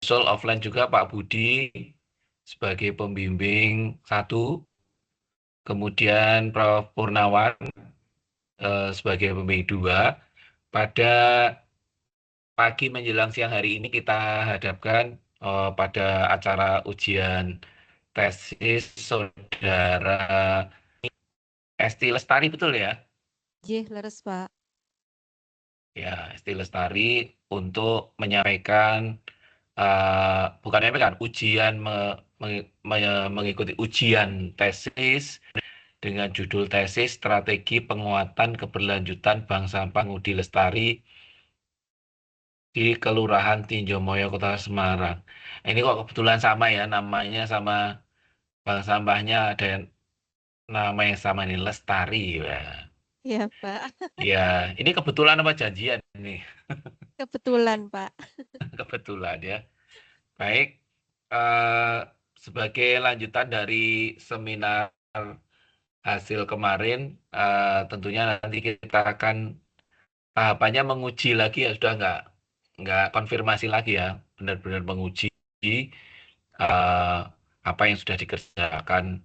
menyusul offline juga Pak Budi sebagai pembimbing 1, kemudian Prof. Purnawan sebagai pembimbing 2. Pada pagi menjelang siang hari ini kita hadapkan pada acara ujian tesis saudara Esti Lestari, betul ya? Jih, leres Pak. Ya, Esti Lestari untuk menyampaikan bukan menyampaikan ujian mengikuti ujian tesis dengan judul tesis Strategi Penguatan Keberlanjutan Bank Sampah Ngudi Lestari di Kelurahan Tinjomoyo, Kota Semarang. Ini kok kebetulan sama ya, namanya sama bank sampahnya ada yang nama yang sama nih, Lestari ya. Iya Pak, Ya, ini kebetulan apa janjian nih? kebetulan Pak. Kebetulan ya. Baik, eh, sebagai lanjutan dari seminar hasil kemarin, tentunya nanti kita akan tahapannya menguji lagi ya, sudah nggak konfirmasi lagi ya, benar-benar menguji apa yang sudah dikerjakan.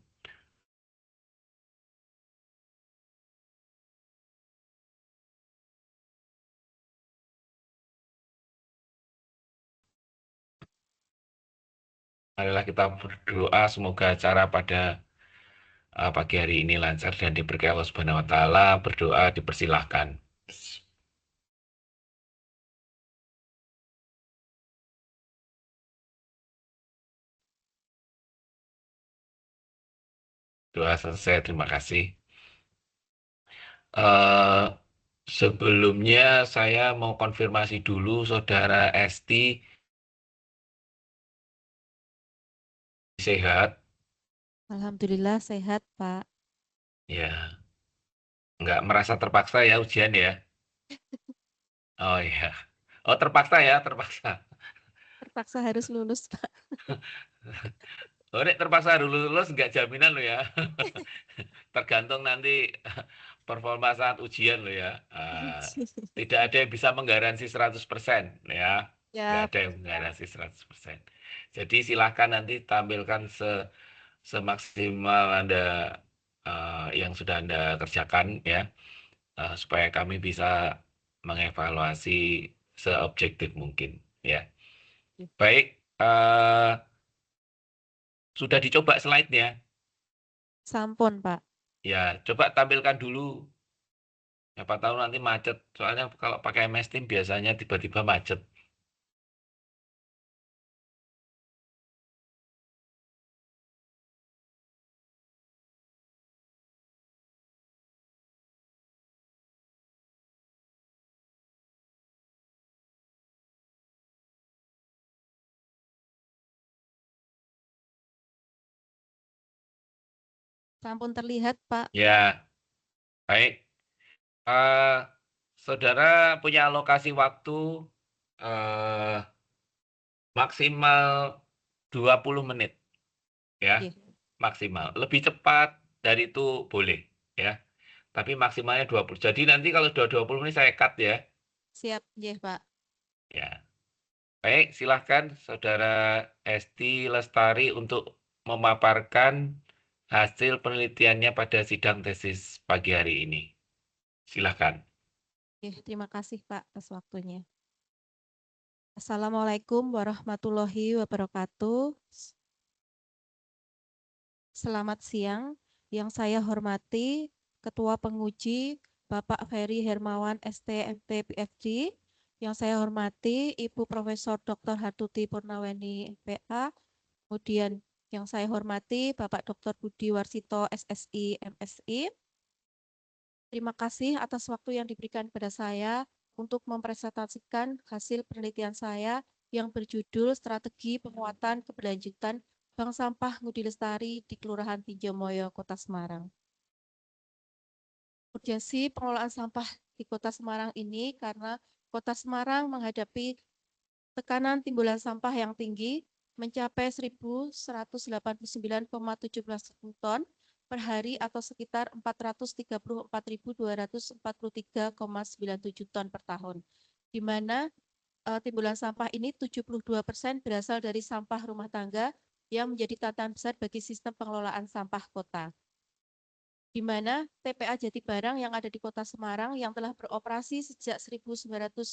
Marilah kita berdoa semoga acara pada pagi hari ini lancar dan diberkahi Allah Subhanahu wa taala. Berdoa dipersilahkan. Doa selesai, terima kasih. Eh, Sebelumnya saya mau konfirmasi dulu Saudara Esti sehat Alhamdulillah sehat Pak. ya, nggak merasa terpaksa ya ujian ya. Oh iya, oh terpaksa ya, terpaksa. Terpaksa harus lulus Pak. Oh, Nek, terpaksa dulu lulus nggak jaminan lo ya. Tergantung nanti performa saat ujian lo ya. Tidak ada yang bisa menggaransi 100% ya. Nggak Ya, ada yang menggaransi 100%. Jadi silahkan nanti tampilkan semaksimal Anda yang sudah Anda kerjakan ya, supaya kami bisa mengevaluasi seobjektif mungkin ya. Baik, sudah dicoba slide-nya. sampun Pak. Ya, coba tampilkan dulu. Siapa tahu nanti macet. Soalnya kalau pakai MS Team biasanya tiba-tiba macet. Sampun terlihat Pak. Ya, baik. Eh, Saudara punya alokasi waktu eh, maksimal 20 menit ya. Jih, Maksimal. Lebih cepat dari itu boleh ya. Tapi maksimalnya 20. Jadi nanti kalau sudah 20 menit saya cut ya. siap jih Pak. Ya. Baik, silahkan Saudara Esti Lestari untuk memaparkan hasil penelitiannya pada sidang tesis pagi hari ini. Silahkan. Jih, terima kasih Pak atas waktunya. Assalamualaikum warahmatullahi wabarakatuh. Selamat siang. Yang saya hormati Ketua Penguji Bapak Ferry Hermawan STMT PhD. Yang saya hormati Ibu Profesor Dr. Hartuti Purnaweni MPA. Kemudian yang saya hormati Bapak Dr. Budi Warsito SSI MSI. Terima kasih atas waktu yang diberikan kepada saya untuk mempresentasikan hasil penelitian saya yang berjudul Strategi Penguatan Keberlanjutan Bank Sampah Ngudi Lestari di Kelurahan Tinjomoyo, Kota Semarang. Urgensi pengelolaan sampah di Kota Semarang ini karena Kota Semarang menghadapi tekanan timbulan sampah yang tinggi mencapai 1.189,17 ton per hari atau sekitar 434.243,97 ton per tahun, di mana timbulan sampah ini 72% berasal dari sampah rumah tangga yang menjadi tantangan besar bagi sistem pengelolaan sampah kota. Di mana TPA Jatibarang yang ada di Kota Semarang yang telah beroperasi sejak 1992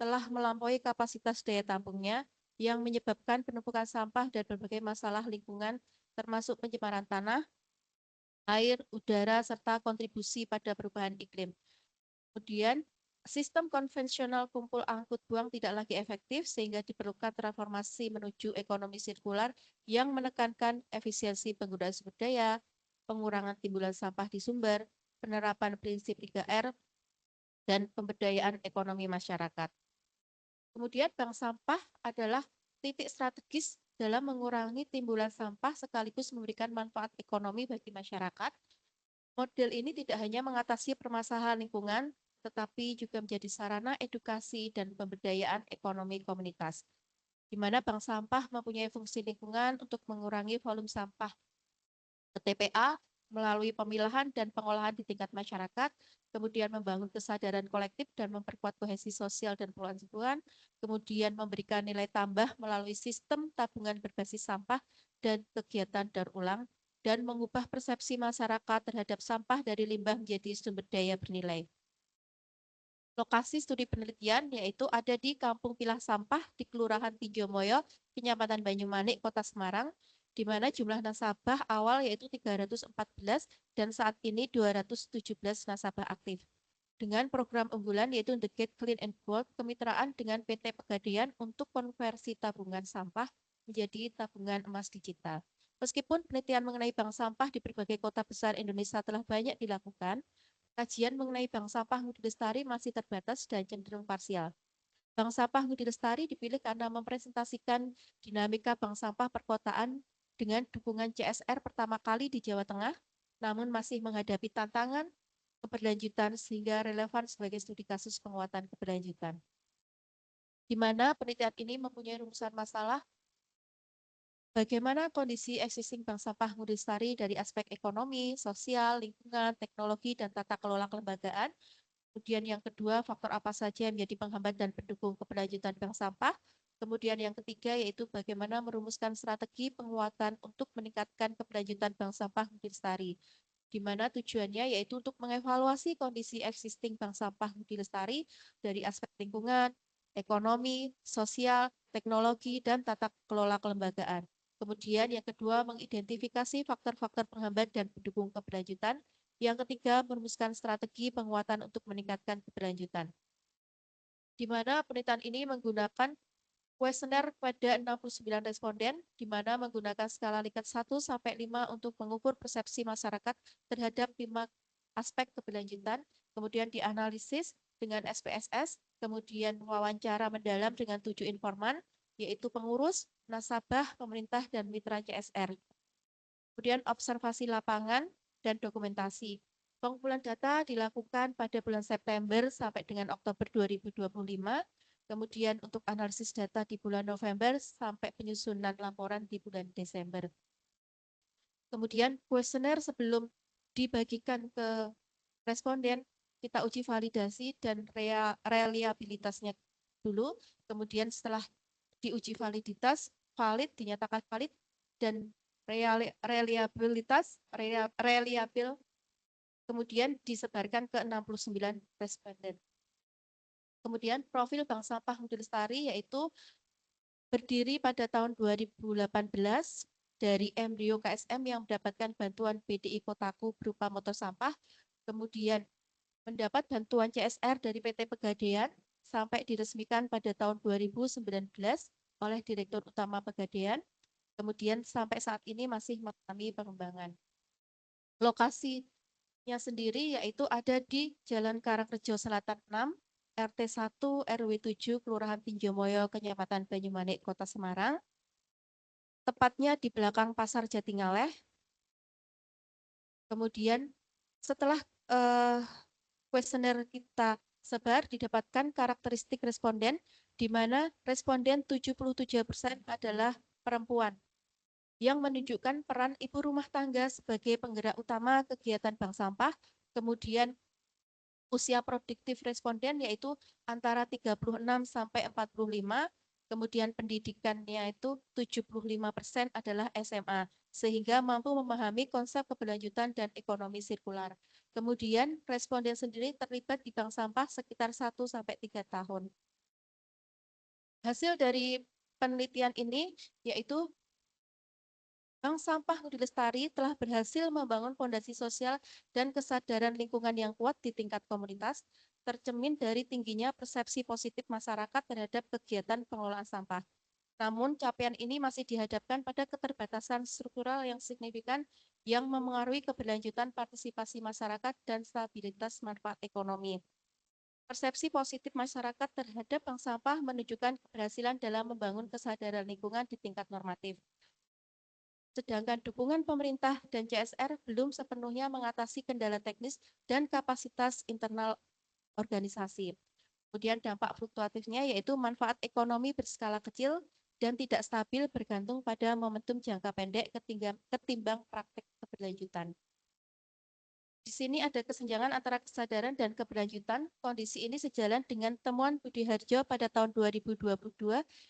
telah melampaui kapasitas daya tampungnya yang menyebabkan penumpukan sampah dan berbagai masalah lingkungan termasuk pencemaran tanah, air, udara, serta kontribusi pada perubahan iklim. Kemudian, sistem konvensional kumpul angkut buang tidak lagi efektif sehingga diperlukan transformasi menuju ekonomi sirkular yang menekankan efisiensi penggunaan sumber daya, pengurangan timbulan sampah di sumber, penerapan prinsip 3R, dan pemberdayaan ekonomi masyarakat. Kemudian bank sampah adalah titik strategis dalam mengurangi timbulan sampah sekaligus memberikan manfaat ekonomi bagi masyarakat. Model ini tidak hanya mengatasi permasalahan lingkungan, tetapi juga menjadi sarana edukasi dan pemberdayaan ekonomi komunitas, di mana bank sampah mempunyai fungsi lingkungan untuk mengurangi volume sampah ke TPA melalui pemilahan dan pengolahan di tingkat masyarakat, kemudian membangun kesadaran kolektif dan memperkuat kohesi sosial dan pengelolaan lingkungan, kemudian memberikan nilai tambah melalui sistem tabungan berbasis sampah dan kegiatan daur ulang, dan mengubah persepsi masyarakat terhadap sampah dari limbah menjadi sumber daya bernilai. Lokasi studi penelitian yaitu ada di Kampung Pilah Sampah di Kelurahan Tinjomoyo, Kecamatan Banyumanik, Kota Semarang, di mana jumlah nasabah awal yaitu 314 dan saat ini 217 nasabah aktif. Dengan program unggulan yaitu The Gate Clean and Bold, kemitraan dengan PT Pegadaian untuk konversi tabungan sampah menjadi tabungan emas digital. Meskipun penelitian mengenai bank sampah di berbagai kota besar Indonesia telah banyak dilakukan, kajian mengenai bank sampah Ngudi Lestari masih terbatas dan cenderung parsial. Bank sampah Ngudi Lestari dipilih karena mempresentasikan dinamika bank sampah perkotaan dengan dukungan CSR pertama kali di Jawa Tengah, namun masih menghadapi tantangan keberlanjutan sehingga relevan sebagai studi kasus penguatan keberlanjutan. Di mana penelitian ini mempunyai rumusan masalah bagaimana kondisi existing bank sampah Ngudi Lestari dari aspek ekonomi, sosial, lingkungan, teknologi, dan tata kelola kelembagaan. Kemudian yang kedua, faktor apa saja yang menjadi penghambat dan pendukung keberlanjutan bank sampah. Kemudian yang ketiga yaitu bagaimana merumuskan strategi penguatan untuk meningkatkan keberlanjutan bank sampah Ngudi Lestari, di mana tujuannya yaitu untuk mengevaluasi kondisi existing bank sampah Ngudi Lestari dari aspek lingkungan, ekonomi, sosial, teknologi, dan tata kelola kelembagaan. Kemudian yang kedua, mengidentifikasi faktor-faktor penghambat dan pendukung keberlanjutan. Yang ketiga, merumuskan strategi penguatan untuk meningkatkan keberlanjutan. Di mana penelitian ini menggunakan kuesioner pada 69 responden, di mana menggunakan skala Likert 1 sampai 5 untuk mengukur persepsi masyarakat terhadap 5 aspek keberlanjutan, kemudian dianalisis dengan SPSS, kemudian wawancara mendalam dengan 7 informan, yaitu pengurus, nasabah, pemerintah, dan mitra CSR. Kemudian observasi lapangan dan dokumentasi. Pengumpulan data dilakukan pada bulan September sampai dengan Oktober 2025. Kemudian untuk analisis data di bulan November sampai penyusunan laporan di bulan Desember. Kemudian kuesioner sebelum dibagikan ke responden, kita uji validasi dan reliabilitasnya dulu. Kemudian setelah diuji validitas, valid, dinyatakan valid, dan reliabil, kemudian disebarkan ke 69 responden. Kemudian profil bank sampah Ngudi Lestari yaitu berdiri pada tahun 2018 dari embrio KSM yang mendapatkan bantuan BDI Kotaku berupa motor sampah, kemudian mendapat bantuan CSR dari PT Pegadaian sampai diresmikan pada tahun 2019 oleh Direktur Utama Pegadaian, kemudian sampai saat ini masih mengalami pengembangan. Lokasinya sendiri yaitu ada di Jalan Karangrejo Selatan 6, RT 1, RW 7, Kelurahan Tinjomoyo, Kecamatan Banyumanik, Kota Semarang. Tepatnya di belakang Pasar Jatingaleh. Kemudian setelah kuesioner kita sebar, didapatkan karakteristik responden, di mana responden 77% adalah perempuan, yang menunjukkan peran ibu rumah tangga sebagai penggerak utama kegiatan bank sampah, kemudian usia produktif responden yaitu antara 36 sampai 45, kemudian pendidikannya itu 75% adalah SMA, sehingga mampu memahami konsep keberlanjutan dan ekonomi sirkular. Kemudian responden sendiri terlibat di bank sampah sekitar 1 sampai 3 tahun. Hasil dari penelitian ini yaitu Bank Sampah Budi Lestari telah berhasil membangun fondasi sosial dan kesadaran lingkungan yang kuat di tingkat komunitas, tercermin dari tingginya persepsi positif masyarakat terhadap kegiatan pengelolaan sampah. Namun, capaian ini masih dihadapkan pada keterbatasan struktural yang signifikan yang memengaruhi keberlanjutan partisipasi masyarakat dan stabilitas manfaat ekonomi. Persepsi positif masyarakat terhadap bank sampah menunjukkan keberhasilan dalam membangun kesadaran lingkungan di tingkat normatif. Sedangkan dukungan pemerintah dan CSR belum sepenuhnya mengatasi kendala teknis dan kapasitas internal organisasi. Kemudian dampak fluktuatifnya yaitu manfaat ekonomi berskala kecil dan tidak stabil bergantung pada momentum jangka pendek ketimbang praktek keberlanjutan. Di sini ada kesenjangan antara kesadaran dan keberlanjutan. Kondisi ini sejalan dengan temuan Budi Harjo pada tahun 2022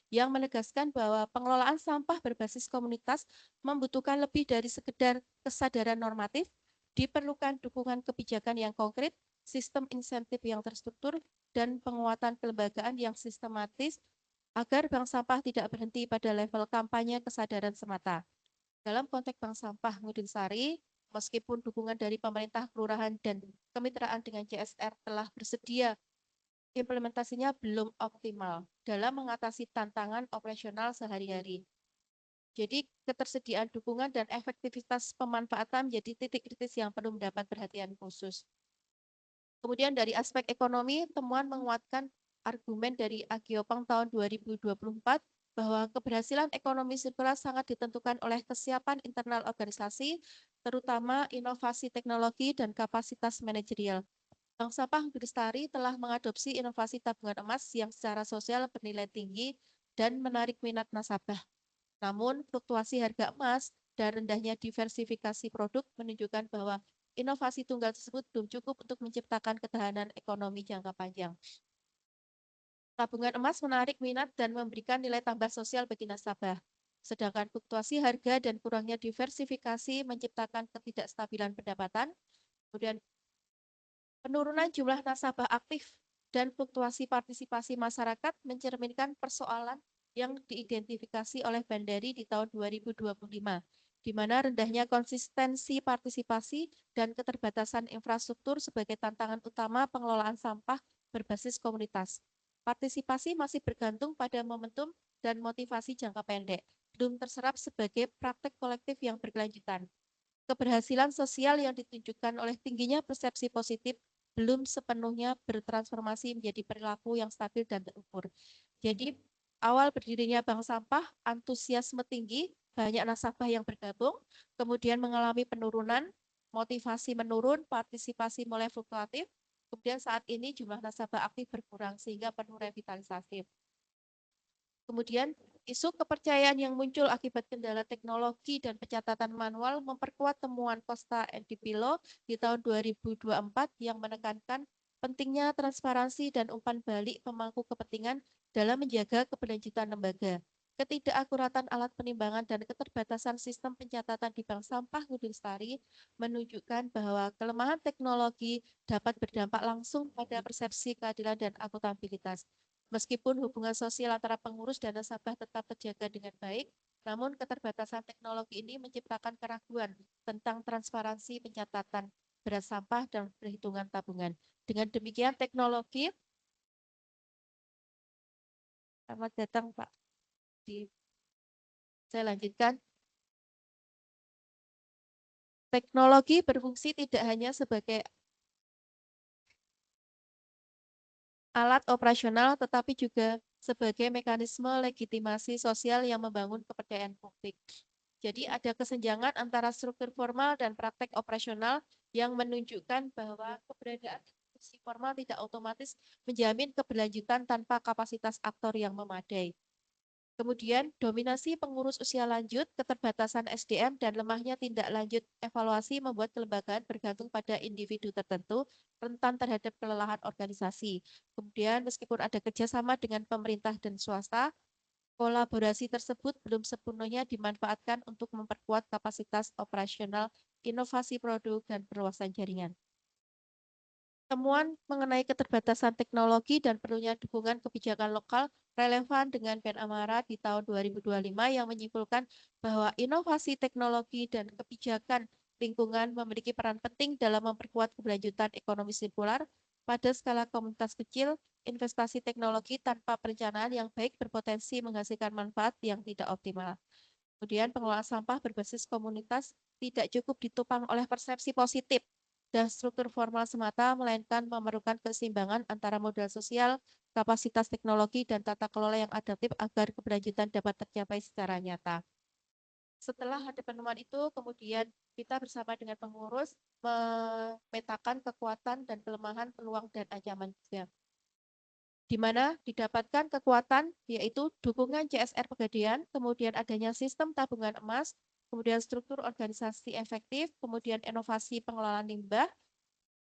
yang menegaskan bahwa pengelolaan sampah berbasis komunitas membutuhkan lebih dari sekedar kesadaran normatif, diperlukan dukungan kebijakan yang konkret, sistem insentif yang terstruktur, dan penguatan kelembagaan yang sistematis agar bank sampah tidak berhenti pada level kampanye kesadaran semata. Dalam konteks bank sampah Ngudin Sari, meskipun dukungan dari pemerintah, kelurahan, dan kemitraan dengan CSR telah bersedia, implementasinya belum optimal dalam mengatasi tantangan operasional sehari-hari. Jadi, ketersediaan dukungan dan efektivitas pemanfaatan menjadi titik kritis yang perlu mendapat perhatian khusus. Kemudian dari aspek ekonomi, temuan menguatkan argumen dari Agiopang tahun 2024 bahwa keberhasilan ekonomi sirkular sangat ditentukan oleh kesiapan internal organisasi, terutama inovasi teknologi dan kapasitas manajerial. Bank Sampah Lestari telah mengadopsi inovasi tabungan emas yang secara sosial bernilai tinggi dan menarik minat nasabah. Namun, fluktuasi harga emas dan rendahnya diversifikasi produk menunjukkan bahwa inovasi tunggal tersebut belum cukup untuk menciptakan ketahanan ekonomi jangka panjang. Tabungan emas menarik minat dan memberikan nilai tambah sosial bagi nasabah. Sedangkan fluktuasi harga dan kurangnya diversifikasi menciptakan ketidakstabilan pendapatan, kemudian penurunan jumlah nasabah aktif dan fluktuasi partisipasi masyarakat mencerminkan persoalan yang diidentifikasi oleh Bandari di tahun 2025, di mana rendahnya konsistensi partisipasi dan keterbatasan infrastruktur sebagai tantangan utama pengelolaan sampah berbasis komunitas. Partisipasi masih bergantung pada momentum dan motivasi jangka pendek, belum terserap sebagai praktek kolektif yang berkelanjutan. Keberhasilan sosial yang ditunjukkan oleh tingginya persepsi positif belum sepenuhnya bertransformasi menjadi perilaku yang stabil dan terukur. Jadi, awal berdirinya bank sampah, antusiasme tinggi, banyak nasabah yang bergabung, kemudian mengalami penurunan, motivasi menurun, partisipasi mulai fluktuatif, kemudian saat ini jumlah nasabah aktif berkurang sehingga perlu revitalisasi. Kemudian, isu kepercayaan yang muncul akibat kendala teknologi dan pencatatan manual memperkuat temuan Costa and Di Pillo di tahun 2024 yang menekankan pentingnya transparansi dan umpan balik pemangku kepentingan dalam menjaga keberlanjutan lembaga. Ketidakakuratan alat penimbangan dan keterbatasan sistem pencatatan di Bank Sampah Ngudi Lestari menunjukkan bahwa kelemahan teknologi dapat berdampak langsung pada persepsi keadilan dan akuntabilitas. Meskipun hubungan sosial antara pengurus dan nasabah tetap terjaga dengan baik, namun keterbatasan teknologi ini menciptakan keraguan tentang transparansi pencatatan berat sampah dan perhitungan tabungan. Dengan demikian teknologi, selamat datang Pak. Saya lanjutkan. Teknologi berfungsi tidak hanya sebagai alat operasional, tetapi juga sebagai mekanisme legitimasi sosial yang membangun kepercayaan publik. Jadi ada kesenjangan antara struktur formal dan praktek operasional yang menunjukkan bahwa keberadaan institusi formal tidak otomatis menjamin keberlanjutan tanpa kapasitas aktor yang memadai. Kemudian, dominasi pengurus usia lanjut, keterbatasan SDM, dan lemahnya tindak lanjut evaluasi membuat kelembagaan bergantung pada individu tertentu, rentan terhadap kelelahan organisasi. Kemudian, meskipun ada kerjasama dengan pemerintah dan swasta, kolaborasi tersebut belum sepenuhnya dimanfaatkan untuk memperkuat kapasitas operasional, inovasi produk, dan perluasan jaringan. Temuan mengenai keterbatasan teknologi dan perlunya dukungan kebijakan lokal relevan dengan Ben Amara di tahun 2025 yang menyimpulkan bahwa inovasi teknologi dan kebijakan lingkungan memiliki peran penting dalam memperkuat keberlanjutan ekonomi sirkular pada skala komunitas kecil. Investasi teknologi tanpa perencanaan yang baik berpotensi menghasilkan manfaat yang tidak optimal. Kemudian pengelolaan sampah berbasis komunitas tidak cukup ditopang oleh persepsi positif dan struktur formal semata, melainkan memerlukan keseimbangan antara modal sosial, kapasitas teknologi, dan tata kelola yang adaptif agar keberlanjutan dapat tercapai secara nyata. Setelah ada penemuan itu, kemudian kita bersama dengan pengurus memetakan kekuatan dan kelemahan, peluang, dan ancaman juga, di mana didapatkan kekuatan yaitu dukungan CSR Pegadaian, kemudian adanya sistem tabungan emas, kemudian struktur organisasi efektif, kemudian inovasi pengelolaan limbah,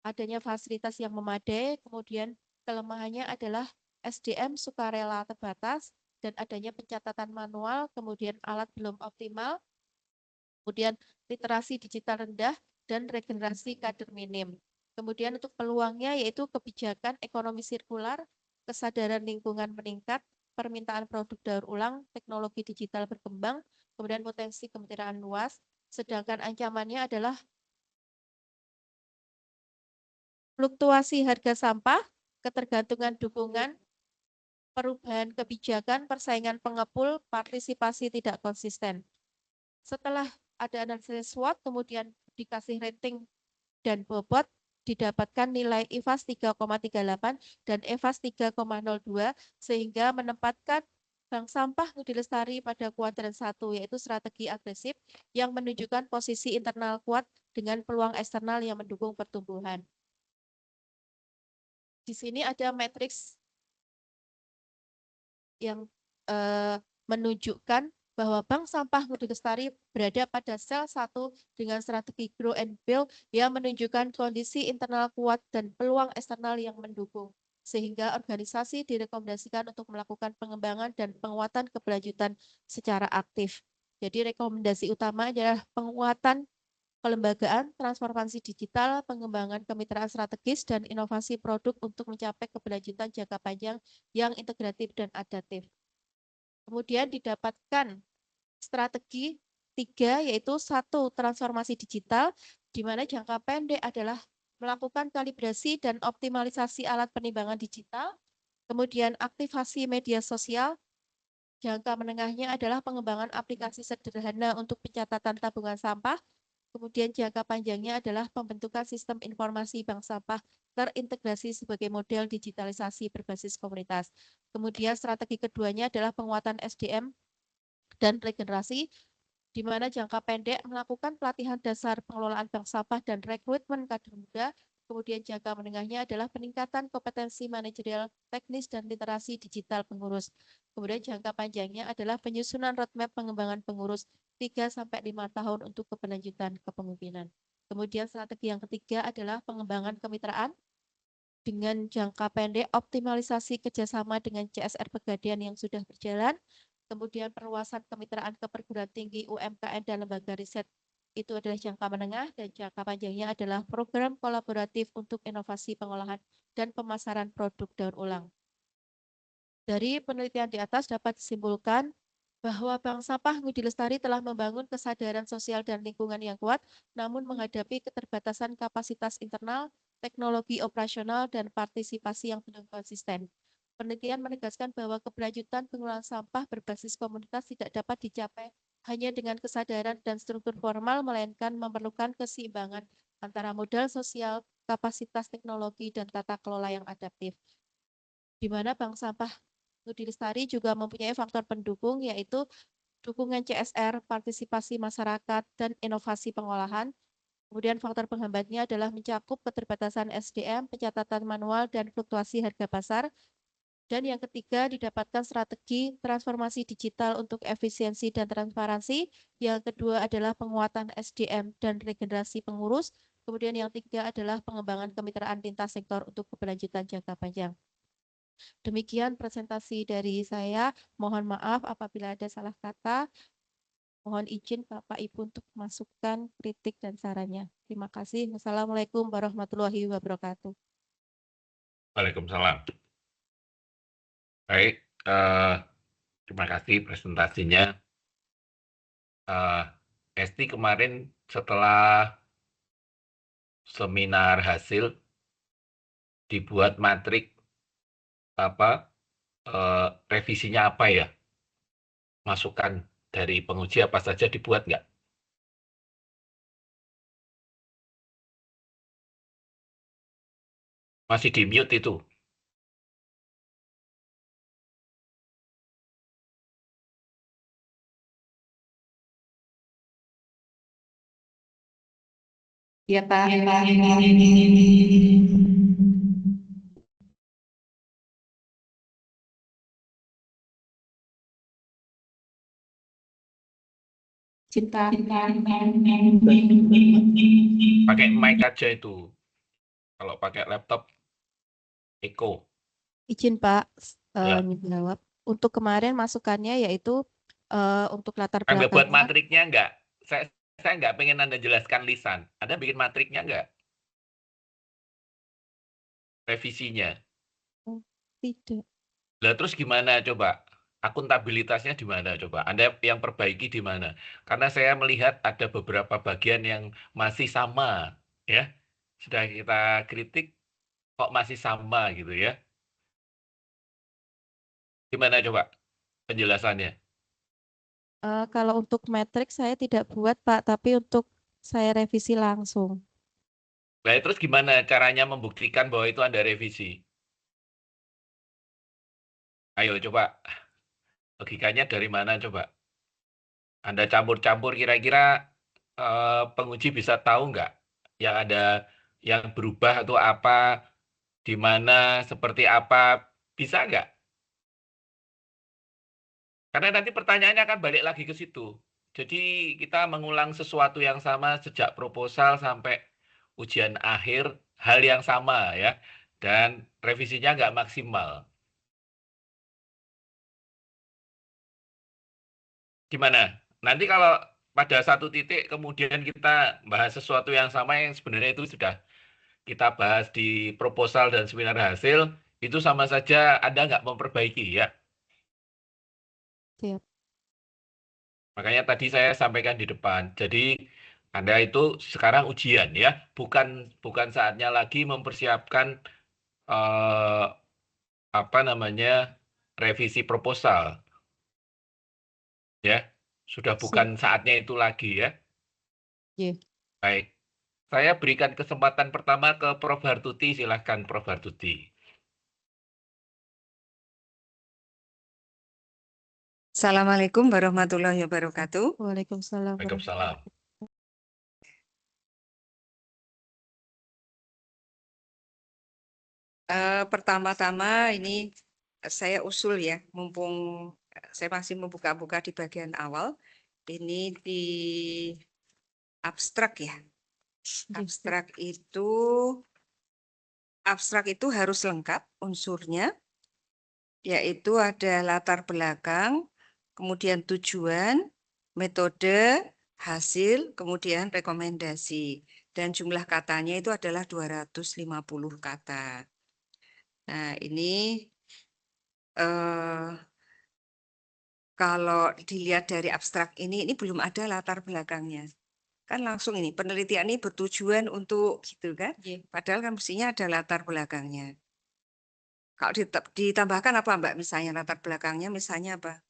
adanya fasilitas yang memadai, kemudian kelemahannya adalah SDM sukarela terbatas, dan adanya pencatatan manual, kemudian alat belum optimal, kemudian literasi digital rendah, dan regenerasi kader minim. Kemudian untuk peluangnya yaitu kebijakan ekonomi sirkular, kesadaran lingkungan meningkat, permintaan produk daur ulang, teknologi digital berkembang, kemudian potensi kemitraan luas, sedangkan ancamannya adalah fluktuasi harga sampah, ketergantungan dukungan, perubahan kebijakan, persaingan pengepul, partisipasi tidak konsisten. Setelah ada analisis SWOT, kemudian dikasih rating dan bobot, didapatkan nilai IFAS 3,38 dan EFAS 3,02 sehingga menempatkan Bank Sampah Ngudi Lestari pada kuadran 1 yaitu strategi agresif yang menunjukkan posisi internal kuat dengan peluang eksternal yang mendukung pertumbuhan. Di sini ada matriks yang menunjukkan bahwa Bank Sampah Ngudi Lestari berada pada sel 1 dengan strategi grow and build yang menunjukkan kondisi internal kuat dan peluang eksternal yang mendukung. Sehingga organisasi direkomendasikan untuk melakukan pengembangan dan penguatan keberlanjutan secara aktif. Jadi rekomendasi utama adalah penguatan kelembagaan, transformasi digital, pengembangan kemitraan strategis, dan inovasi produk untuk mencapai keberlanjutan jangka panjang yang integratif dan adaptif. Kemudian didapatkan strategi 3 yaitu 1 transformasi digital, di mana jangka pendek adalah melakukan kalibrasi dan optimalisasi alat penimbangan digital, kemudian aktivasi media sosial, jangka menengahnya adalah pengembangan aplikasi sederhana untuk pencatatan tabungan sampah, kemudian jangka panjangnya adalah pembentukan sistem informasi bank sampah terintegrasi sebagai model digitalisasi berbasis komunitas. Kemudian strategi keduanya adalah penguatan SDM dan regenerasi, di mana jangka pendek melakukan pelatihan dasar pengelolaan bank sampah dan rekrutmen kader muda. Kemudian jangka menengahnya adalah peningkatan kompetensi manajerial, teknis, dan literasi digital pengurus. Kemudian jangka panjangnya adalah penyusunan roadmap pengembangan pengurus 3-5 tahun untuk keberlanjutan kepemimpinan. Kemudian strategi yang ketiga adalah pengembangan kemitraan dengan jangka pendek optimalisasi kerjasama dengan CSR Pegadaian yang sudah berjalan, kemudian perluasan kemitraan ke perguruan tinggi, UMKM, dan lembaga riset itu adalah jangka menengah, dan jangka panjangnya adalah program kolaboratif untuk inovasi pengolahan dan pemasaran produk daur ulang. Dari penelitian di atas dapat disimpulkan bahwa Bank Sampah Ngudi Lestari telah membangun kesadaran sosial dan lingkungan yang kuat, namun menghadapi keterbatasan kapasitas internal, teknologi operasional, dan partisipasi yang belum konsisten. Penelitian menegaskan bahwa keberlanjutan pengelolaan sampah berbasis komunitas tidak dapat dicapai hanya dengan kesadaran dan struktur formal, melainkan memerlukan keseimbangan antara modal sosial, kapasitas teknologi, dan tata kelola yang adaptif. Di mana Bank Sampah Ngudi Lestari juga mempunyai faktor pendukung, yaitu dukungan CSR, partisipasi masyarakat, dan inovasi pengolahan. Kemudian faktor penghambatnya adalah mencakup keterbatasan SDM, pencatatan manual, dan fluktuasi harga pasar. Dan yang ketiga, didapatkan strategi transformasi digital untuk efisiensi dan transparansi. Yang kedua adalah penguatan SDM dan regenerasi pengurus. Kemudian yang tiga adalah pengembangan kemitraan lintas sektor untuk keberlanjutan jangka panjang. Demikian presentasi dari saya. Mohon maaf apabila ada salah kata. Mohon izin Bapak Ibu untuk masukan, kritik, dan sarannya. Terima kasih. Wassalamualaikum warahmatullahi wabarakatuh. Waalaikumsalam. Baik, terima kasih presentasinya. Esti kemarin setelah seminar hasil dibuat matrik apa revisinya apa ya? Masukan dari penguji apa saja dibuat nggak? Masih di mute itu. Ya, Pak. Cinta. Pakai mic aja itu. Kalau pakai laptop, echo. Izin Pak, Ya. menjawab. Untuk kemarin masukannya yaitu untuk latar Anda buat belakangnya. matriknya nggak? Saya nggak pengen Anda jelaskan lisan. Anda bikin matriknya nggak? Revisinya. Oh, tidak. Lah terus gimana coba? Akuntabilitasnya di mana coba? Anda yang perbaiki di mana? Karena saya melihat ada beberapa bagian yang masih sama, ya. Sudah kita kritik kok masih sama gitu ya. Gimana coba penjelasannya? Kalau untuk matriks saya tidak buat Pak, tapi untuk saya revisi langsung. Nah, terus gimana caranya membuktikan bahwa itu Anda revisi? Ayo coba, logikanya dari mana coba? Anda campur-campur kira-kira penguji bisa tahu nggak yang ada yang berubah atau apa, di mana, seperti apa, bisa nggak? Karena nanti pertanyaannya akan balik lagi ke situ. Jadi kita mengulang sesuatu yang sama sejak proposal sampai ujian akhir, hal yang sama ya, dan revisinya nggak maksimal. Gimana? Nanti kalau pada satu titik kemudian kita bahas sesuatu yang sama yang sebenarnya itu sudah kita bahas di proposal dan seminar hasil, itu sama saja Anda nggak memperbaiki ya. Siap. Makanya tadi saya sampaikan di depan. Jadi Anda itu sekarang ujian ya, bukan bukan saatnya lagi mempersiapkan eh, apa namanya revisi proposal ya. Sudah bukan Siap. saatnya itu lagi ya. Iya. Baik. Saya berikan kesempatan pertama ke Prof. Hartuti, silahkan Prof. Hartuti. Assalamualaikum warahmatullahi wabarakatuh. Waalaikumsalam Waalaikumsalam. warahmatullahi Pertama-tama ini saya usul ya, mumpung saya masih membuka-buka di bagian awal. Ini di abstrak ya. wabarakatuh. Abstrak itu harus lengkap unsurnya, yaitu ada latar belakang, kemudian tujuan, metode, hasil, kemudian rekomendasi. Dan jumlah katanya itu adalah 250 kata. Nah, ini kalau dilihat dari abstrak ini belum ada latar belakangnya. Kan langsung ini, penelitian ini bertujuan untuk gitu kan. Iya. Padahal kan mestinya ada latar belakangnya. Kalau ditambahkan apa Mbak misalnya latar belakangnya misalnya apa?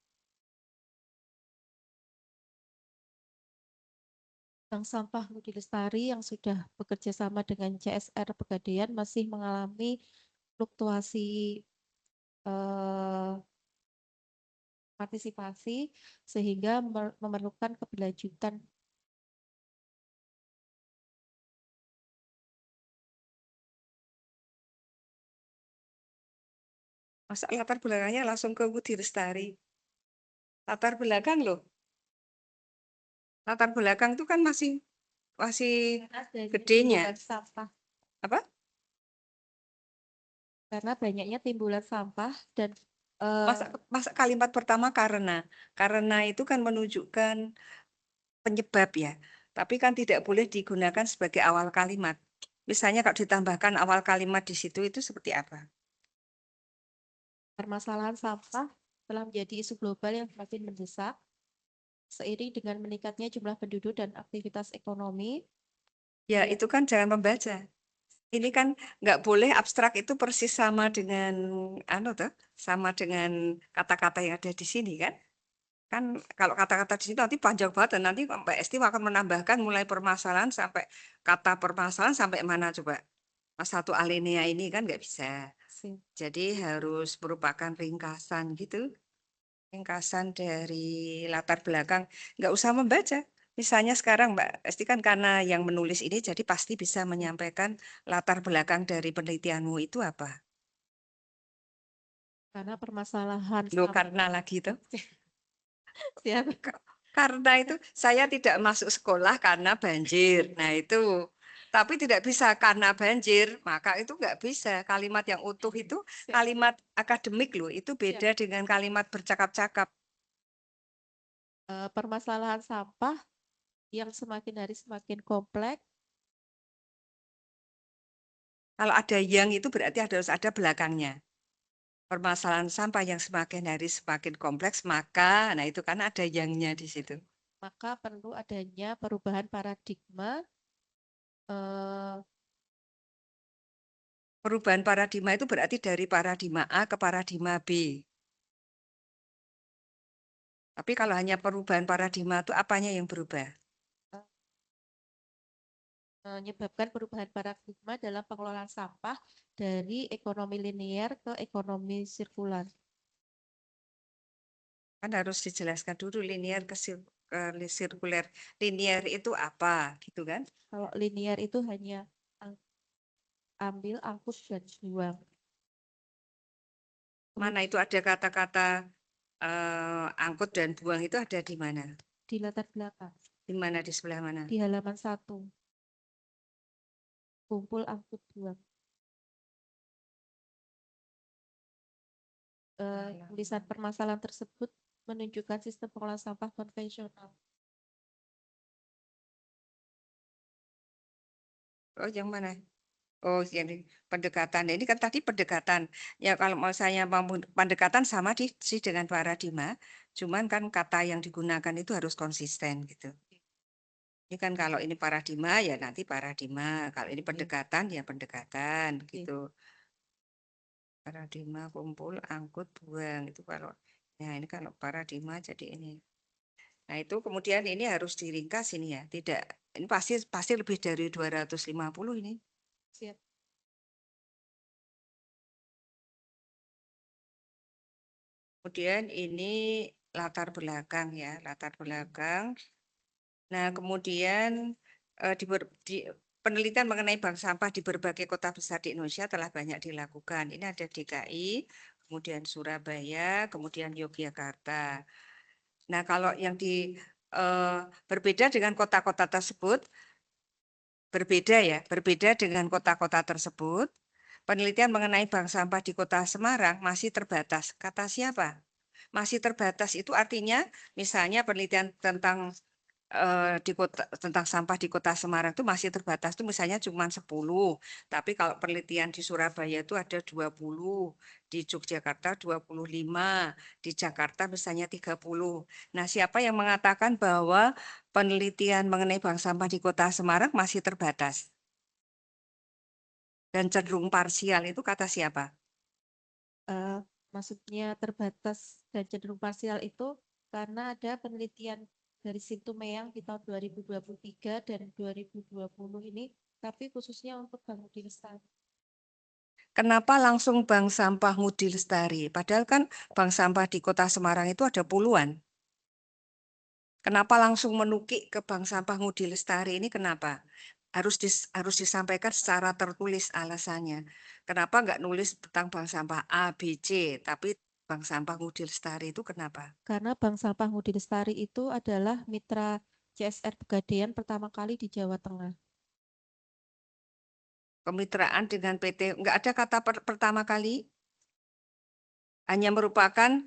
Bank Sampah Budi Lestari yang sudah bekerja sama dengan CSR Pegadaian masih mengalami fluktuasi eh, partisipasi sehingga memerlukan keberlanjutan. Masa latar belakangnya langsung ke Budi Lestari? Latar belakang loh. Latar belakang itu kan masih gedenya. Timbulan sampah. Apa? Karena banyaknya timbulan sampah dan Masa kalimat pertama karena itu kan menunjukkan penyebab ya. Tapi kan tidak boleh digunakan sebagai awal kalimat. Misalnya kalau ditambahkan awal kalimat di situ itu seperti apa? permasalahan sampah telah menjadi isu global yang semakin mendesak seiring dengan meningkatnya jumlah penduduk dan aktivitas ekonomi. Ya itu kan jangan membaca. Ini kan nggak boleh abstrak itu persis sama dengan sama dengan kata-kata yang ada di sini kan? Kan kalau kata-kata di sini nanti panjang banget dan nanti Mbak Esti akan menambahkan mulai permasalahan sampai kata permasalahan sampai mana coba? Satu alinea ini kan nggak bisa. Jadi harus merupakan ringkasan gitu. Ringkasan dari latar belakang. Nggak usah membaca. Misalnya sekarang Mbak Esti kan karena yang menulis ini jadi pasti bisa menyampaikan latar belakang dari penelitianmu itu apa? Karena permasalahan Loh, karena lagi tuh. Siap. Karena itu saya tidak masuk sekolah karena banjir. Nah itu. Tapi tidak bisa karena banjir, maka itu nggak bisa. Kalimat yang utuh itu kalimat akademik loh. Itu beda dengan kalimat bercakap-cakap. Permasalahan sampah yang semakin hari semakin kompleks. Kalau ada yang itu berarti harus ada belakangnya. Permasalahan sampah yang semakin hari semakin kompleks, maka, nah itu kan ada yangnya di situ. Maka perlu adanya perubahan paradigma. Perubahan paradigma itu berarti dari paradigma A ke paradigma B. Tapi kalau hanya perubahan paradigma itu apanya yang berubah? Menyebabkan perubahan paradigma dalam pengelolaan sampah dari ekonomi linear ke ekonomi sirkular. Kan harus dijelaskan dulu linear ke sirkuler. Linear itu apa gitu kan? Kalau linear itu hanya ambil, angkut, dan buang. Mana itu ada kata-kata angkut dan buang itu ada di mana? Di latar belakang. Di mana, di sebelah mana? Di halaman 1. Kumpul, angkut, buang. Tulisan permasalahan tersebut menunjukkan sistem pengolahan sampah konvensional. Oh, yang mana? Oh, yang pendekatan. Ini kan tadi pendekatan. Ya kalau mau saya mau pendekatan sama sih dengan paradigma. Cuman kan kata yang digunakan itu harus konsisten gitu. Ini kan kalau ini paradigma ya nanti paradigma. Kalau ini pendekatan ya pendekatan gitu. Paradigma kumpul, angkut, buang. Itu kalau ya ini kalau paradigma jadi ini. Nah, itu kemudian ini harus diringkas ini ya. Tidak, ini pasti lebih dari 250 ini. Siap. Kemudian ini latar belakang ya, latar belakang. Nah, kemudian penelitian mengenai bank sampah di berbagai kota besar di Indonesia telah banyak dilakukan. Ini ada DKI, kemudian Surabaya, kemudian Yogyakarta. Nah, kalau yang berbeda dengan kota-kota tersebut, berbeda dengan kota-kota tersebut, penelitian mengenai bank sampah di Kota Semarang masih terbatas. Kata siapa? Masih terbatas itu artinya misalnya penelitian tentang tentang sampah di Kota Semarang itu masih terbatas itu misalnya cuma 10. Tapi kalau penelitian di Surabaya itu ada 20, di Yogyakarta 25, di Jakarta misalnya 30. Nah, siapa yang mengatakan bahwa penelitian mengenai bank sampah di Kota Semarang masih terbatas dan cenderung parsial itu kata siapa? Maksudnya terbatas dan cenderung parsial itu karena ada penelitian dari Sintumeang di tahun 2023 dan 2020 ini, tapi khususnya untuk Bank Budi Lestari. Kenapa langsung bank sampah Ngudi Lestari? Padahal kan bank sampah di Kota Semarang itu ada puluhan. Kenapa langsung menukik ke bank sampah Ngudi Lestari ini kenapa? harus disampaikan secara tertulis alasannya. Kenapa nggak nulis tentang bank sampah A, B, C, tapi bank sampah Ngudi Lestari itu kenapa? Karena Bank Sampah Ngudi Lestari itu adalah mitra CSR Pegadaian pertama kali di Jawa Tengah. Kemitraan dengan PT, nggak ada kata pertama kali, hanya merupakan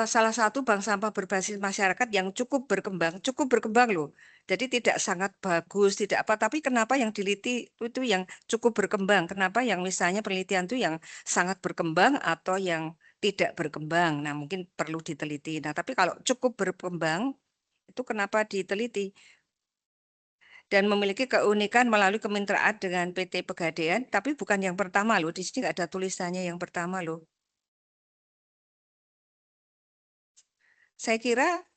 salah satu bank sampah berbasis masyarakat yang cukup berkembang loh. Jadi tidak sangat bagus, tidak apa, tapi kenapa yang diliti itu yang cukup berkembang? Kenapa yang misalnya penelitian itu yang sangat berkembang atau yang tidak berkembang? Nah, mungkin perlu diteliti. Nah, tapi kalau cukup berkembang, itu kenapa diteliti? Dan memiliki keunikan melalui kemitraan dengan PT Pegadaian, tapi bukan yang pertama loh. Di sini nggak ada tulisannya yang pertama loh. Saya kira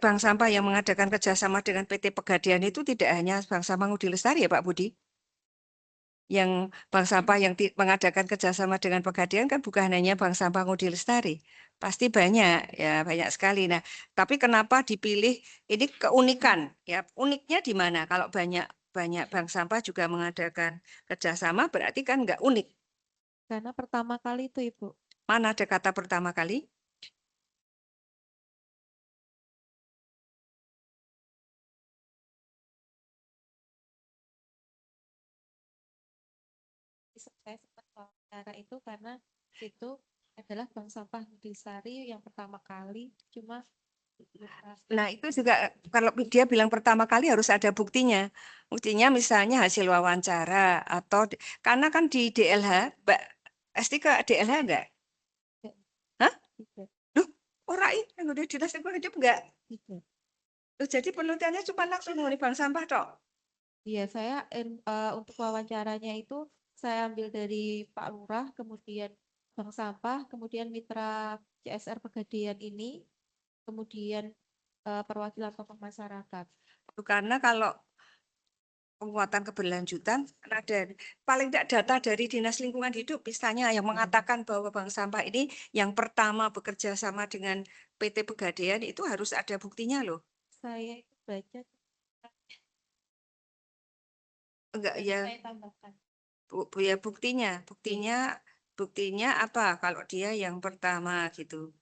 bank sampah yang mengadakan kerjasama dengan PT Pegadaian itu tidak hanya bank sampah Ngudi Lestari ya Pak Budi. Yang bank sampah yang mengadakan kerjasama dengan Pegadaian kan bukan hanya bank sampah Ngudi Lestari. Pasti banyak, ya banyak sekali. Nah, tapi kenapa dipilih ini keunikan? Ya, uniknya di mana? Kalau banyak bank sampah juga mengadakan kerjasama berarti kan nggak unik. Karena pertama kali itu Ibu. Mana ada kata pertama kali? Saya sempat wawancara itu karena itu adalah Bank Sampah Ngudi Lestari yang pertama kali, cuma Nah, itu juga kalau dia bilang pertama kali harus ada buktinya. Buktinya misalnya hasil wawancara atau karena kan di DLH, Mbak Esti ke DLH enggak? Hah? tidak. Duh, orang ini yang udah dinas lingkungan hidup enggak? Tidak. Loh, jadi penelitiannya cuma langsung mengenai bank sampah toh? Iya, saya untuk wawancaranya itu saya ambil dari Pak Lurah, kemudian Bank Sampah, kemudian mitra CSR Pegadaian ini, kemudian perwakilan tokoh masyarakat. Karena kalau penguatan keberlanjutan ada paling tidak data dari Dinas Lingkungan Hidup misalnya yang mengatakan bahwa bank sampah ini yang pertama bekerja sama dengan PT Pegadaian itu harus ada buktinya loh. Saya itu baca Enggak dan ya, saya tambahkan. ya buktinya apa kalau dia yang pertama gitu.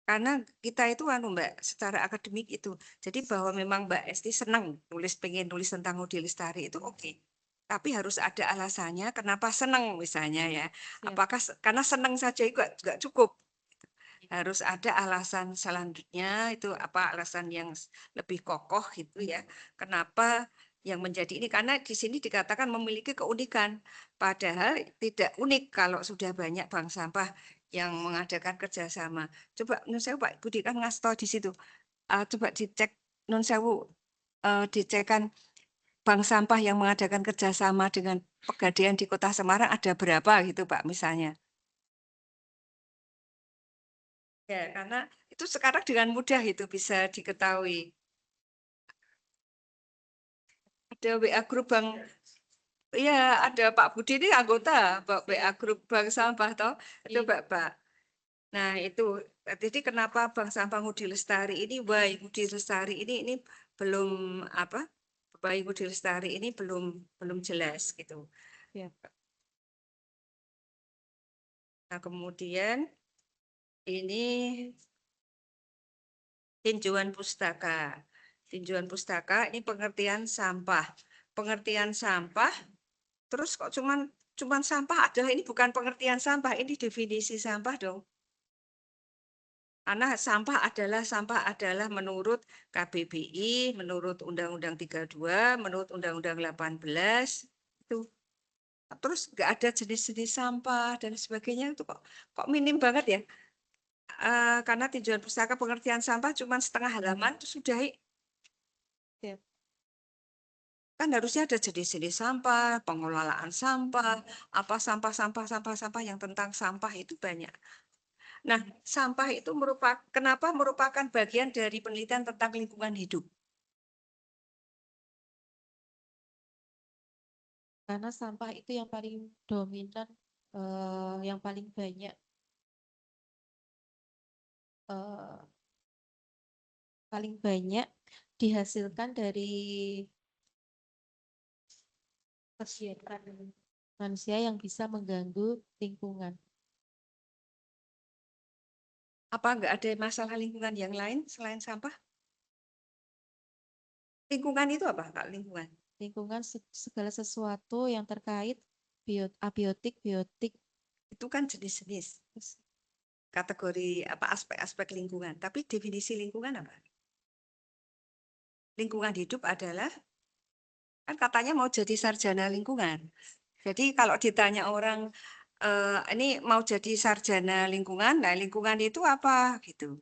Karena kita itu Mbak secara akademik itu. Jadi bahwa memang Mbak Esti senang pengen nulis tentang Ngudi Lestari itu oke. Tapi harus ada alasannya kenapa senang misalnya ya. Siap. Apakah karena senang saja itu juga cukup. Harus ada alasan selanjutnya itu apa alasan yang lebih kokoh gitu ya. Kenapa yang menjadi ini karena di sini dikatakan memiliki keunikan. Padahal tidak unik kalau sudah banyak bank sampah yang mengadakan kerjasama. Coba Nun Sewu Pak Budi kan ngasih tahu di situ. Coba dicek Nun Sewu dicekkan bank sampah yang mengadakan kerjasama dengan Pegadaian di Kota Semarang ada berapa gitu Pak misalnya. Ya, karena itu sekarang dengan mudah itu bisa diketahui. Ada WA grup Bank, iya ada Pak Budi ini anggota WA grup Bank Sampah toh, itu Iya. Pak. Nah itu, jadi kenapa Bank Sampah Ngudi Lestari ini, why Ngudi Lestari ini belum apa, why Ngudi Lestari ini belum jelas gitu. Ya. Nah kemudian ini tinjauan pustaka. Tinjauan pustaka ini pengertian sampah. Pengertian sampah, terus kok cuman sampah adalah ini bukan pengertian sampah, ini definisi sampah dong. Karena sampah adalah menurut KBBI, menurut Undang-Undang 32, menurut Undang-Undang 18 itu. Terus nggak ada jenis-jenis sampah dan sebagainya itu kok minim banget ya. Karena tinjauan pustaka pengertian sampah cuma setengah halaman itu sudah Ya. kan harusnya ada jenis-jenis sampah, pengelolaan sampah, apa sampah yang tentang sampah itu banyak. Nah, sampah itu kenapa merupakan bagian dari penelitian tentang lingkungan hidup? Karena sampah itu yang paling dominan, yang paling banyak eh, dihasilkan dari kegiatan manusia yang bisa mengganggu lingkungan. Apa nggak ada masalah lingkungan yang lain selain sampah? Lingkungan itu apa, Kak? Lingkungan. Lingkungan segala sesuatu yang terkait abiotik, biotik. Itu kan jenis-jenis kategori apa aspek-aspek lingkungan. Tapi definisi lingkungan apa? Lingkungan hidup adalah kan katanya mau jadi sarjana lingkungan. Jadi kalau ditanya orang ini mau jadi sarjana lingkungan, nah lingkungan itu apa gitu.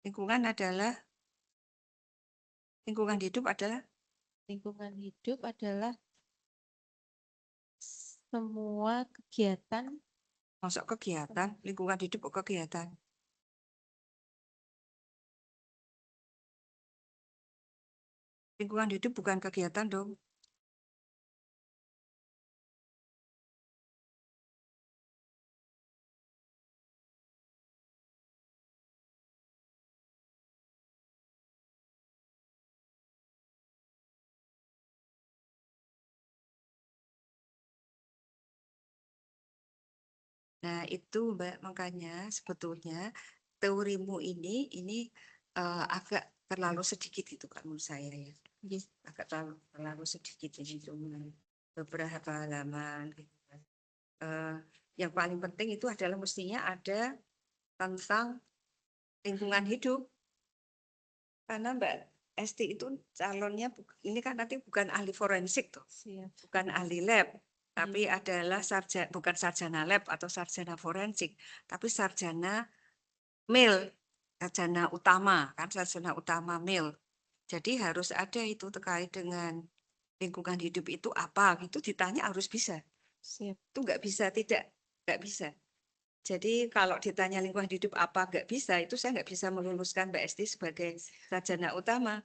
Lingkungan hidup adalah semua kegiatan. Masuk kegiatan, lingkungan hidup kegiatan. Lingkungan hidup bukan kegiatan dong. Nah, itu Mbak, makanya sebetulnya teorimu ini agak terlalu sedikit itu kan menurut saya ya. Agak terlalu sedikit ini cuma beberapa halaman gitu kan. Yang paling penting itu adalah mestinya ada tentang lingkungan hidup. Karena Mbak Esti itu calonnya ini kan nanti bukan ahli forensik tuh, bukan ahli lab, tapi adalah bukan sarjana lab atau sarjana forensik, tapi sarjana mil, sarjana utama kan, sarjana utama mil. Jadi harus ada itu terkait dengan lingkungan hidup itu apa gitu, ditanya harus bisa. Itu nggak bisa, nggak bisa. Jadi kalau ditanya lingkungan hidup apa nggak bisa, itu saya nggak bisa meluluskan Mbak Esti sebagai sarjana utama.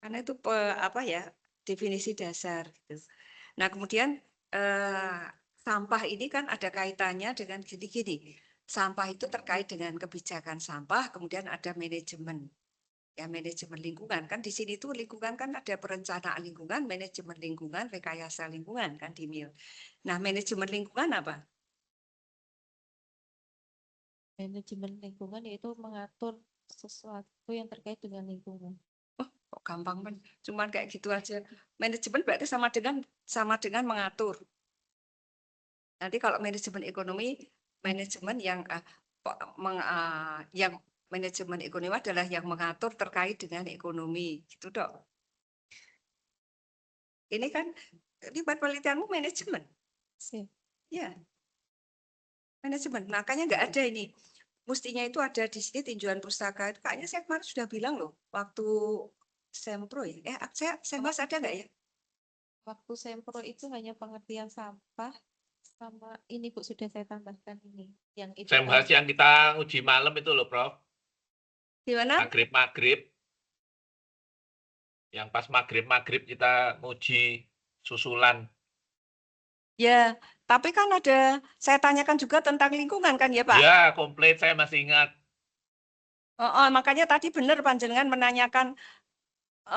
Karena itu apa ya, definisi dasar gitu. Nah, kemudian sampah ini kan ada kaitannya dengan gini-gini. Sampah itu terkait dengan kebijakan sampah, kemudian ada manajemen. Ya, manajemen lingkungan kan di sini tuh lingkungan kan ada perencanaan lingkungan, manajemen lingkungan, rekayasa lingkungan kan di MIL. Nah, manajemen lingkungan apa? Manajemen lingkungan yaitu mengatur sesuatu yang terkait dengan lingkungan. Oh, kok gampang kan? Cuman kayak gitu aja. Manajemen berarti sama dengan mengatur. Nanti kalau manajemen ekonomi, manajemen yang manajemen ekonomi adalah yang mengatur terkait dengan ekonomi, gitu dok. Ini kan ini penelitianmu manajemen, ya, manajemen. Makanya nggak ada ini. Mestinya itu ada di sini tinjauan pustaka. Kayaknya saya kemarin sudah bilang loh, waktu sempro ya. Saya bahas ada nggak ya? Waktu sempro itu hanya pengertian sampah sama ini Bu, sudah saya tambahkan ini. Yang itu Saya bahas yang kita uji malam itu loh Prof. Gimana? Maghrib. Yang pas maghrib kita uji susulan. Ya, tapi kan ada, saya tanyakan juga tentang lingkungan kan ya Pak? Ya, komplit saya masih ingat. Makanya tadi benar panjenengan menanyakan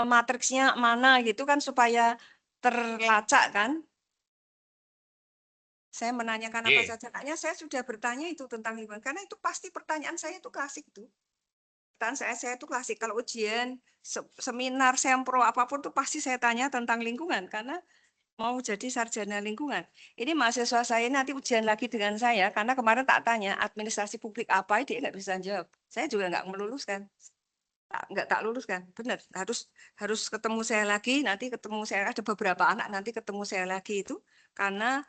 matriksnya mana gitu kan supaya terlacak kan. Saya menanyakan apa saja. Kayaknya saya sudah bertanya itu tentang lingkungan. Karena itu pasti pertanyaan saya itu klasik tuh. Pertanyaan saya itu klasik. Kalau ujian, seminar, sempro, apapun tuh pasti saya tanya tentang lingkungan. Karena mau jadi sarjana lingkungan. Ini mahasiswa saya nanti ujian lagi dengan saya. Karena kemarin tak tanya administrasi publik apa, dia nggak bisa jawab. Saya juga nggak meluluskan. Nggak tak lulus kan, benar harus ketemu saya lagi, nanti ketemu saya ada beberapa anak nanti ketemu saya lagi itu karena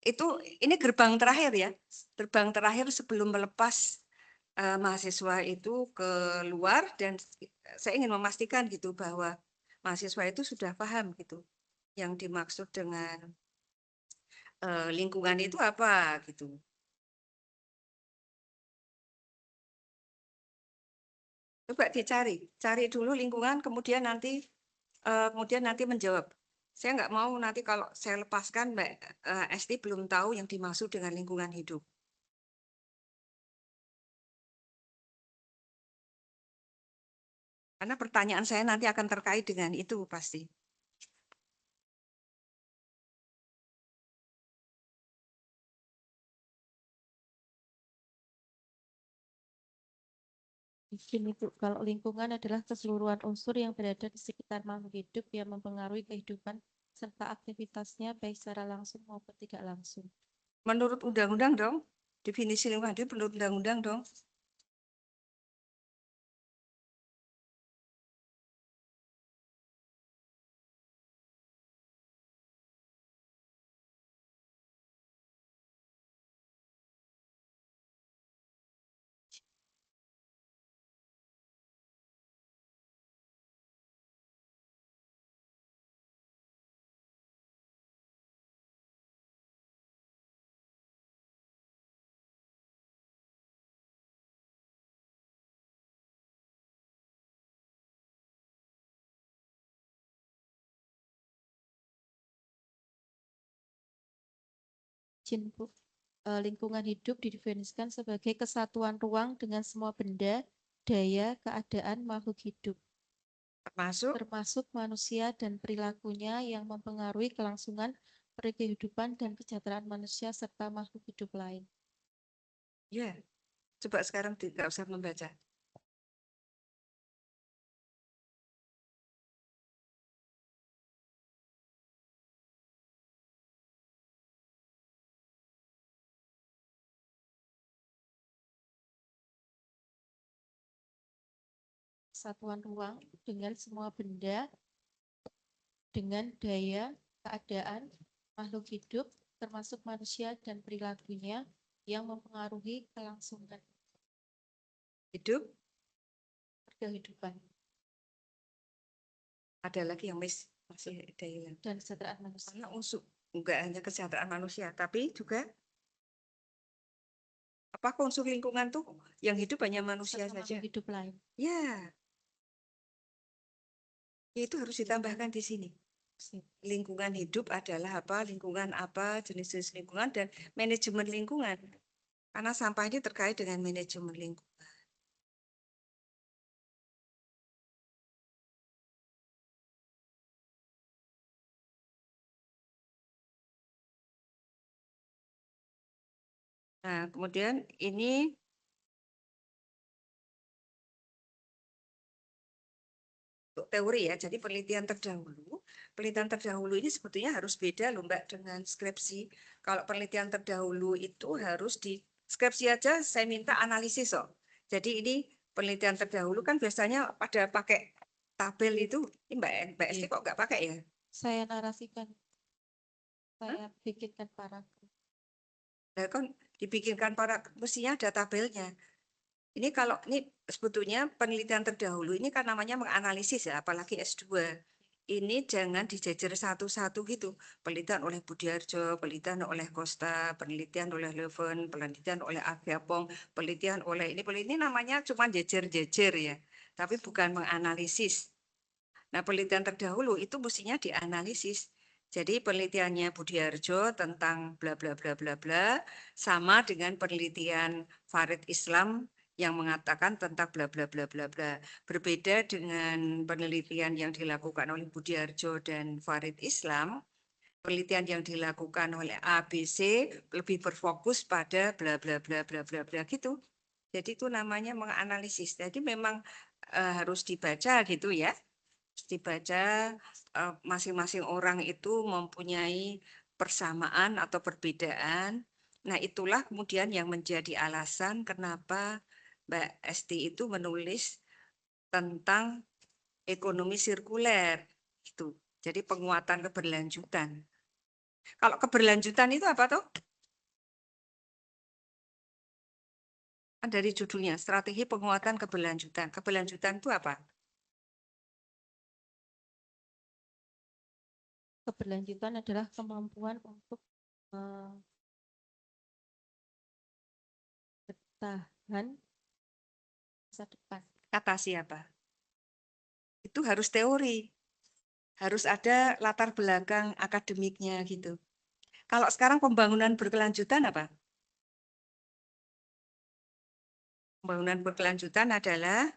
itu ini gerbang terakhir ya, gerbang terakhir sebelum melepas mahasiswa itu ke luar dan saya ingin memastikan gitu bahwa mahasiswa itu sudah paham gitu yang dimaksud dengan lingkungan itu apa gitu. Coba cari dulu lingkungan, kemudian nanti menjawab. Saya nggak mau nanti kalau saya lepaskan Mbak Esti belum tahu yang dimaksud dengan lingkungan hidup. Karena pertanyaan saya nanti akan terkait dengan itu pasti. Izin Ibu, kalau lingkungan adalah keseluruhan unsur yang berada di sekitar makhluk hidup yang mempengaruhi kehidupan serta aktivitasnya baik secara langsung maupun tidak langsung. Menurut undang-undang dong, definisi lingkungan hidup menurut undang-undang dong. Izin Bu, lingkungan hidup didefinisikan sebagai kesatuan ruang dengan semua benda, daya, keadaan makhluk hidup, termasuk manusia dan perilakunya yang mempengaruhi kelangsungan kehidupan dan kesejahteraan manusia serta makhluk hidup lain. Ya, coba sekarang tidak usah membaca. Kesatuan ruang dengan semua benda, dengan daya, keadaan, makhluk hidup, termasuk manusia dan perilakunya yang mempengaruhi kelangsungan kehidupan Ada lagi yang masih ada hilang. dan kesejahteraan manusia. Karena unsur enggak hanya kesejahteraan manusia, tapi juga apakah unsur lingkungan tuh yang hidup hanya manusia serta saja? makhluk hidup lain. Ya, itu harus ditambahkan di sini. Lingkungan hidup adalah apa, lingkungan apa, jenis-jenis lingkungan, dan manajemen lingkungan. Karena sampah ini terkait dengan manajemen lingkungan. Nah, kemudian ini untuk teori ya, jadi penelitian terdahulu ini sebetulnya harus beda loh Mbak dengan skripsi. Kalau penelitian terdahulu itu harus di skripsi aja saya minta analisis kok. Jadi ini penelitian terdahulu kan biasanya pada pakai tabel itu, ini Mbak Esti kok nggak pakai ya? Saya narasikan, saya bikinkan paragraf. Nah, kan dibikinkan mestinya ada tabelnya. Ini kalau ini sebetulnya penelitian terdahulu ini kan namanya menganalisis ya, apalagi S2. Ini jangan dijejer satu-satu gitu. Penelitian oleh Budiarjo, penelitian oleh Costa, penelitian oleh Leuven, penelitian oleh Agyapong, penelitian oleh ini namanya cuma jejer-jejer ya, tapi bukan menganalisis. Nah, penelitian terdahulu itu mestinya dianalisis. Jadi penelitiannya Budiarjo tentang bla bla bla bla bla sama dengan penelitian Farid Islam yang mengatakan tentang bla bla bla bla bla. Berbeda dengan penelitian yang dilakukan oleh Budiarjo dan Farid Islam, penelitian yang dilakukan oleh ABC lebih berfokus pada bla bla bla bla bla bla gitu. Jadi itu namanya menganalisis. Jadi memang harus dibaca gitu ya. Dibaca masing-masing orang itu mempunyai persamaan atau perbedaan. Nah, itulah kemudian yang menjadi alasan kenapa Mbak Esti itu menulis tentang ekonomi sirkuler. Itu. Jadi penguatan keberlanjutan. Kalau keberlanjutan itu apa tuh? Dari judulnya, strategi penguatan keberlanjutan. Keberlanjutan itu apa? Keberlanjutan adalah kemampuan untuk bertahan masa depan. Kata siapa? Itu harus teori. Harus ada latar belakang akademiknya gitu. Kalau sekarang pembangunan berkelanjutan apa? Pembangunan berkelanjutan adalah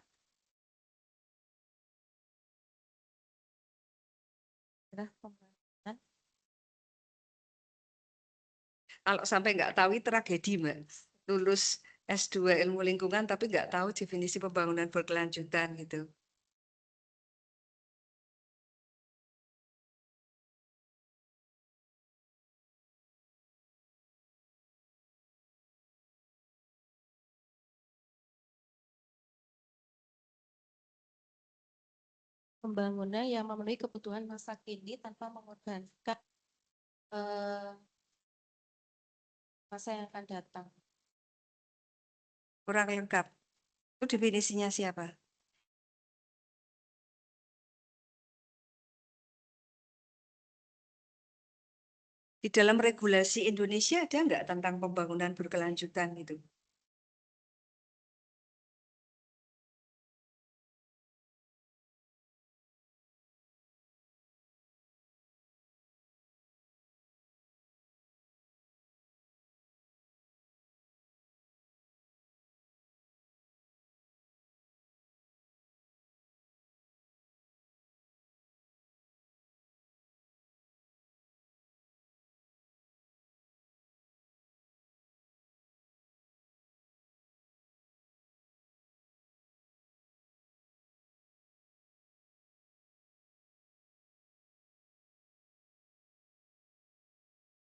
sejarah pembangunan. Kalau sampai nggak tahu itu tragedi, Mbak. Lulus S2 ilmu lingkungan tapi nggak tahu definisi pembangunan berkelanjutan gitu. Pembangunan yang memenuhi kebutuhan masa kini tanpa mengorbankan masa yang akan datang. Kurang lengkap. Itu definisinya siapa? Di dalam regulasi Indonesia ada nggak tentang pembangunan berkelanjutan itu?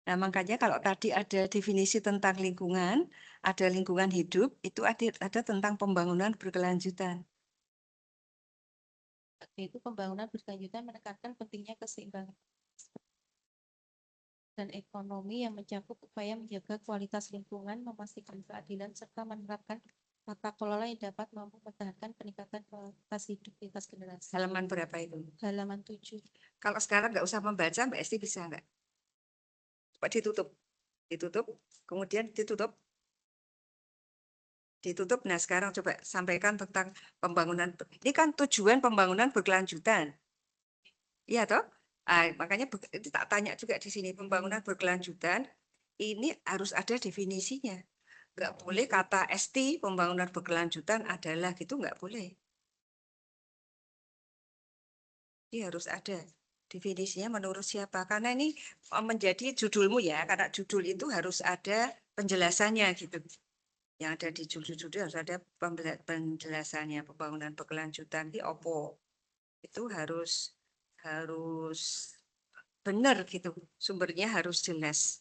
Nah, makanya kalau tadi ada definisi tentang lingkungan, ada lingkungan hidup, itu ada tentang pembangunan berkelanjutan. Yaitu pembangunan berkelanjutan menekankan pentingnya keseimbangan dan ekonomi yang mencakup upaya menjaga kualitas lingkungan, memastikan keadilan, serta menerapkan tata kelola yang dapat mampu mempertahankan peningkatan kualitas hidup lintas generasi. Halaman berapa itu? Halaman 7. Kalau sekarang nggak usah membaca, Mbak Esti bisa nggak? Coba ditutup. Ditutup, kemudian ditutup. Ditutup. Nah, sekarang coba sampaikan tentang pembangunan. Ini kan tujuan pembangunan berkelanjutan. Iya toh? Makanya itu tak tanya juga di sini, pembangunan berkelanjutan ini harus ada definisinya. Nggak boleh kata ST pembangunan berkelanjutan adalah gitu, nggak boleh. Ini harus ada definisinya menurut siapa. Karena ini menjadi judulmu ya, karena judul itu harus ada penjelasannya gitu. Yang ada di judul-judul harus ada penjelasannya. Pembangunan berkelanjutan di OPO itu harus benar gitu, sumbernya harus jelas.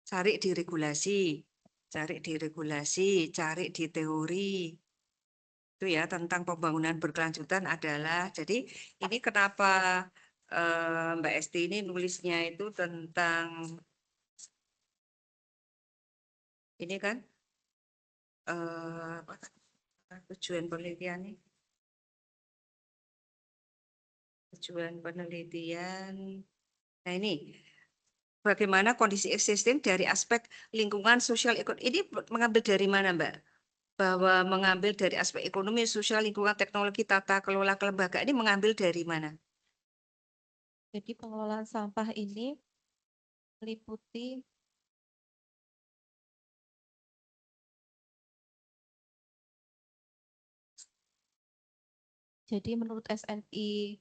Cari di regulasi, cari di teori. Itu ya tentang pembangunan berkelanjutan adalah, jadi ini kenapa Mbak Esti ini nulisnya itu tentang ini kan apa, tujuan penelitian ini. Tujuan penelitian. Nah ini bagaimana kondisi existing dari aspek lingkungan sosial ekonomi. Ini mengambil dari mana, Mbak? Bahwa mengambil dari aspek ekonomi, sosial, lingkungan, teknologi, tata kelola kelembagaan ini mengambil dari mana? Jadi pengelolaan sampah ini meliputi jadi menurut SNI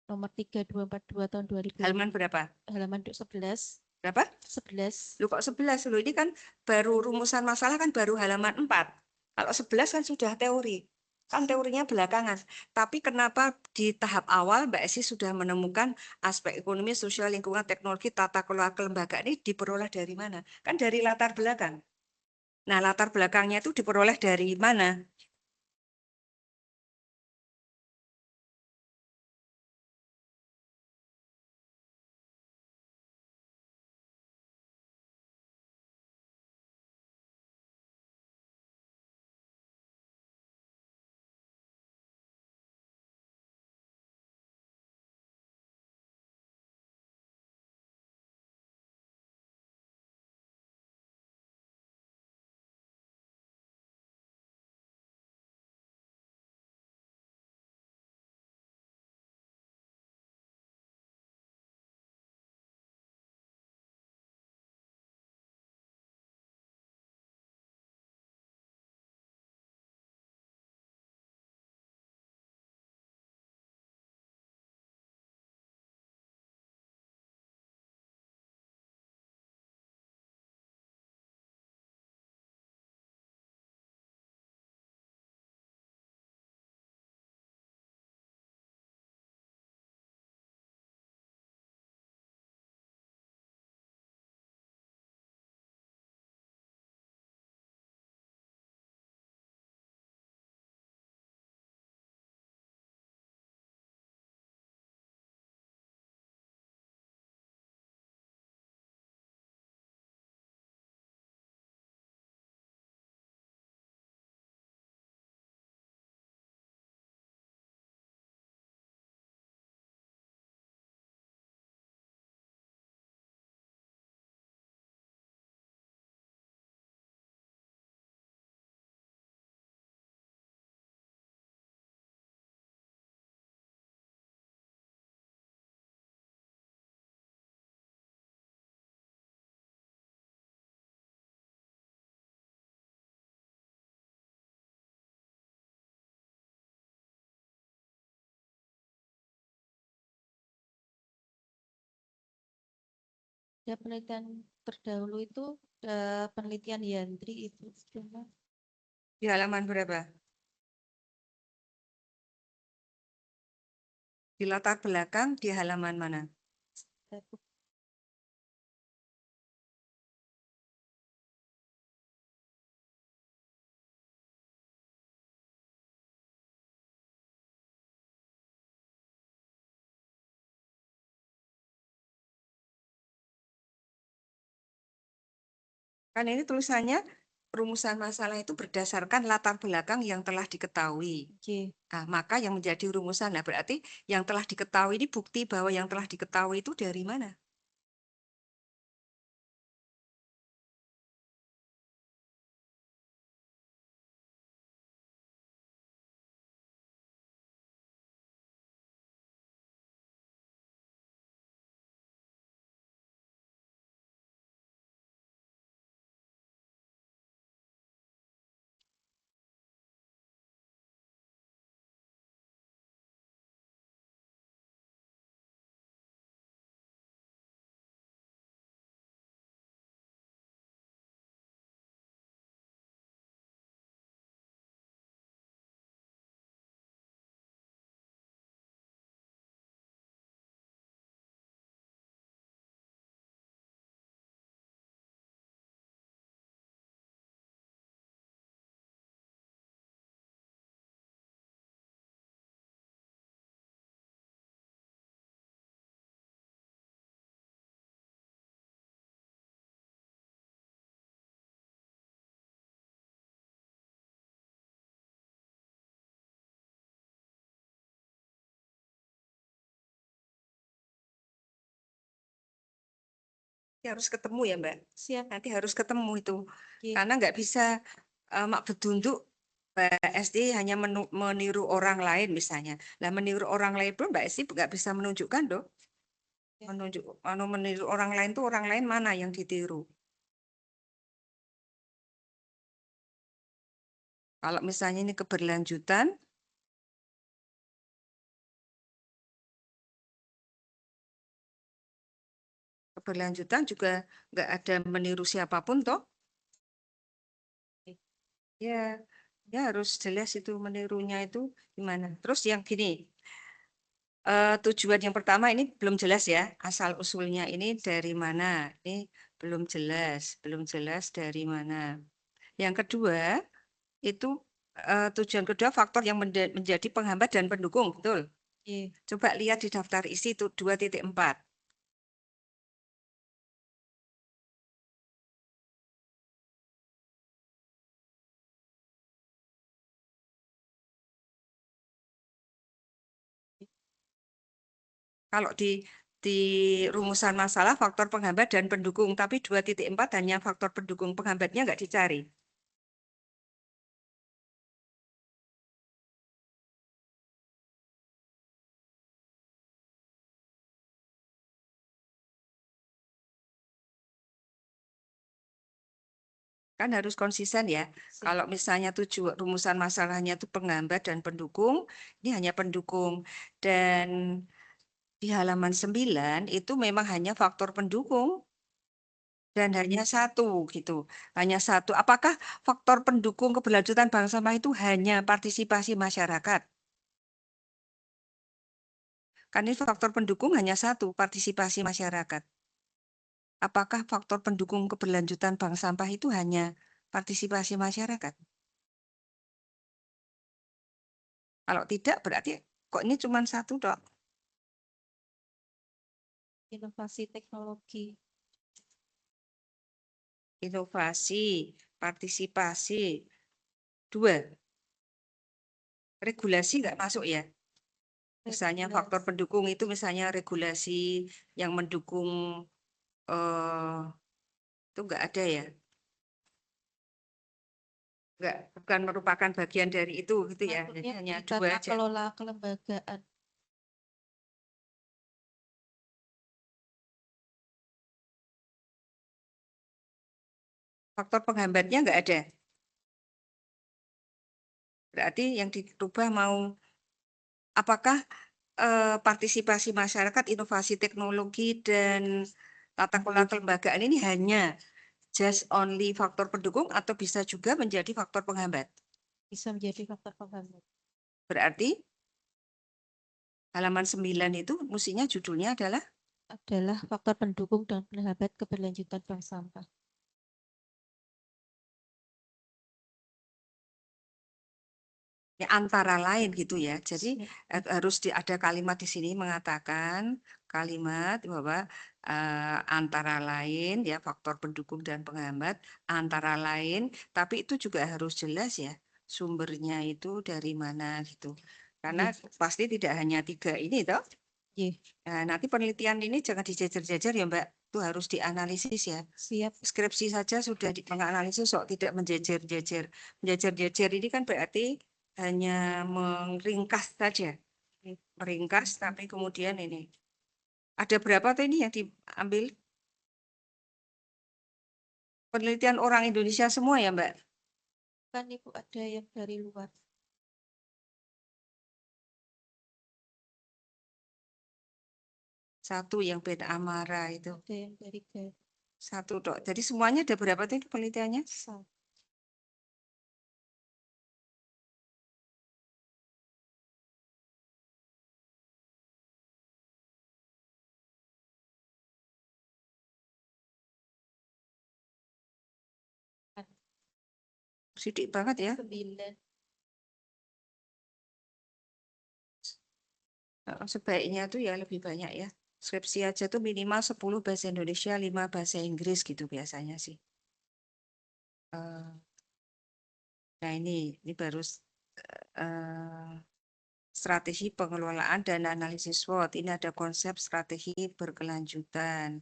nomor 3242 tahun 2000 Halaman berapa? halaman 11. Berapa? 11. Lu kok 11? Lu ini kan baru rumusan masalah kan baru halaman 4. Kalau 11 kan sudah teori. Kan teorinya belakangan. Tapi kenapa di tahap awal Mbak Esi sudah menemukan aspek ekonomi, sosial, lingkungan, teknologi, tata kelola kelembagaan ini diperoleh dari mana? Kan dari latar belakang. Nah, latar belakangnya itu diperoleh dari mana? ada penelitian terdahulu itu penelitian Yandri itu cuma Di halaman berapa? Di latar belakang di halaman mana? saya Kan ini tulisannya rumusan masalah itu berdasarkan latar belakang yang telah diketahui. Oke. Nah, maka yang menjadi rumusan, nah berarti yang telah diketahui ini bukti bahwa yang telah diketahui itu dari mana? Ya, harus ketemu ya Mbak. siap. Nanti harus ketemu itu. Oke. Karena nggak bisa mak bedunduk Mbak Esti hanya meniru orang lain misalnya. Lah meniru orang lain pun Mbak Esti nggak bisa menunjukkan dong. Ya. Meniru orang lain tuh orang lain mana yang ditiru. Kalau misalnya ini keberlanjutan, juga nggak ada meniru siapapun toh. Ya, ya harus jelas itu menirunya itu gimana. Terus yang gini, tujuan yang pertama ini belum jelas ya, asal usulnya ini dari mana? Ini belum jelas dari mana. Yang kedua itu tujuan kedua faktor yang menjadi penghambat dan pendukung, betul? Oke. Coba lihat di daftar isi itu 2.4. Kalau di rumusan masalah faktor penghambat dan pendukung, tapi 2.4 hanya faktor pendukung, penghambatnya nggak dicari. Kan harus konsisten ya. Kalau misalnya rumusan masalahnya itu penghambat dan pendukung, ini hanya pendukung. Dan di halaman 9 itu memang hanya faktor pendukung. Dan hanya satu gitu. Hanya satu. Apakah faktor pendukung keberlanjutan bank sampah itu hanya partisipasi masyarakat? Kan ini faktor pendukung hanya satu, partisipasi masyarakat. Apakah faktor pendukung keberlanjutan bank sampah itu hanya partisipasi masyarakat? Kalau tidak berarti kok ini cuma satu dok. Inovasi teknologi. Inovasi, partisipasi. 2. Regulasi nggak masuk ya? Misalnya faktor pendukung itu misalnya regulasi yang mendukung itu nggak ada ya? Bukan merupakan bagian dari itu gitu ya. Jadi Maksudnya hanya di 2 tata aja. kelola kelembagaan. Faktor penghambatnya nggak ada. Berarti yang dirubah mau apakah partisipasi masyarakat, inovasi teknologi dan tata kelola kelembagaan ini hanya just only faktor pendukung atau bisa juga menjadi faktor penghambat? Bisa menjadi faktor penghambat. Berarti halaman 9 itu mestinya judulnya adalah faktor pendukung dan penghambat keberlanjutan bank sampah. ya, antara lain gitu ya. Jadi harus ada kalimat di sini mengatakan kalimat bahwa antara lain ya faktor pendukung dan penghambat antara lain, tapi itu juga harus jelas ya sumbernya itu dari mana gitu. Karena pasti tidak hanya 3 ini toh. Iya. Nah, nanti penelitian ini jangan dijejer-jejer ya Mbak, itu harus dianalisis ya. Siap. Skripsi saja sudah menganalisis kok tidak menjejer-jejer. Menjejer-jejer ini kan berarti hanya meringkas saja. Meringkas tapi kemudian ini. Ada berapa tuh ini yang diambil? Penelitian orang Indonesia semua ya Mbak? Kan Ibu ada yang dari luar. Satu yang beda Amara itu. Ada yang dari Garut. Satu dok. Jadi semuanya ada berapa tuh penelitiannya? Satu. Sidik banget ya. 9. Sebaiknya tuh ya lebih banyak ya. Skripsi aja tuh minimal 10 bahasa Indonesia, 5 bahasa Inggris gitu biasanya sih. Nah ini baru strategi pengelolaan dan analisis SWOT. Ini ada konsep strategi berkelanjutan.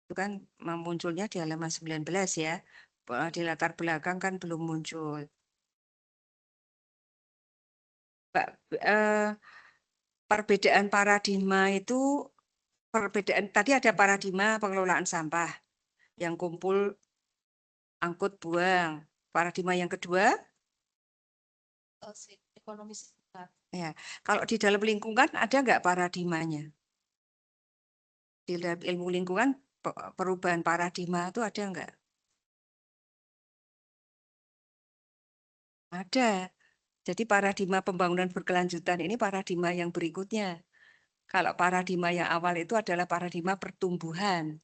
Itu kan munculnya di halaman 19 ya. Di latar belakang kan belum muncul. Perbedaan paradigma itu, tadi ada paradigma pengelolaan sampah yang kumpul, angkut, buang. Paradigma yang kedua, Ekonomi sekitar. ya, kalau di dalam lingkungan ada nggak paradigmanya? Di dalam ilmu lingkungan perubahan paradigma itu ada nggak? Ada. Jadi paradigma pembangunan berkelanjutan ini paradigma yang berikutnya. Kalau paradigma yang awal itu adalah paradigma pertumbuhan.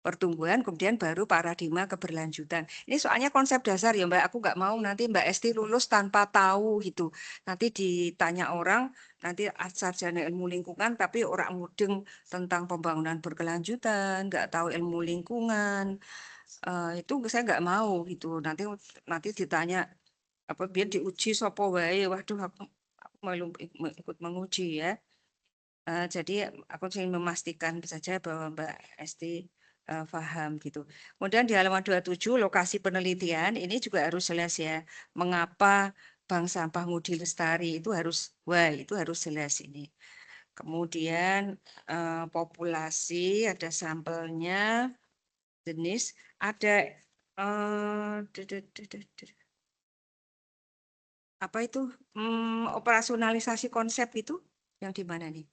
Pertumbuhan kemudian baru paradigma keberlanjutan. Ini soalnya konsep dasar ya Mbak. Aku nggak mau nanti Mbak Esti lulus tanpa tahu gitu. Nanti ditanya orang, nanti sarjana ilmu lingkungan tapi orang mudeng tentang pembangunan berkelanjutan, nggak tahu ilmu lingkungan. Itu saya nggak mau gitu. Nanti ditanya apa biar diuji sopo wae. Waduh aku malu ikut menguji ya. Jadi aku ingin memastikan saja bahwa Mbak Esti paham gitu. Kemudian di halaman 27 lokasi penelitian ini juga harus jelas ya. Mengapa Bank Sampah Ngudi Lestari itu harus itu harus jelas ini. Kemudian populasi ada sampelnya, jenis ada apa itu operasionalisasi konsep itu yang di mana nih?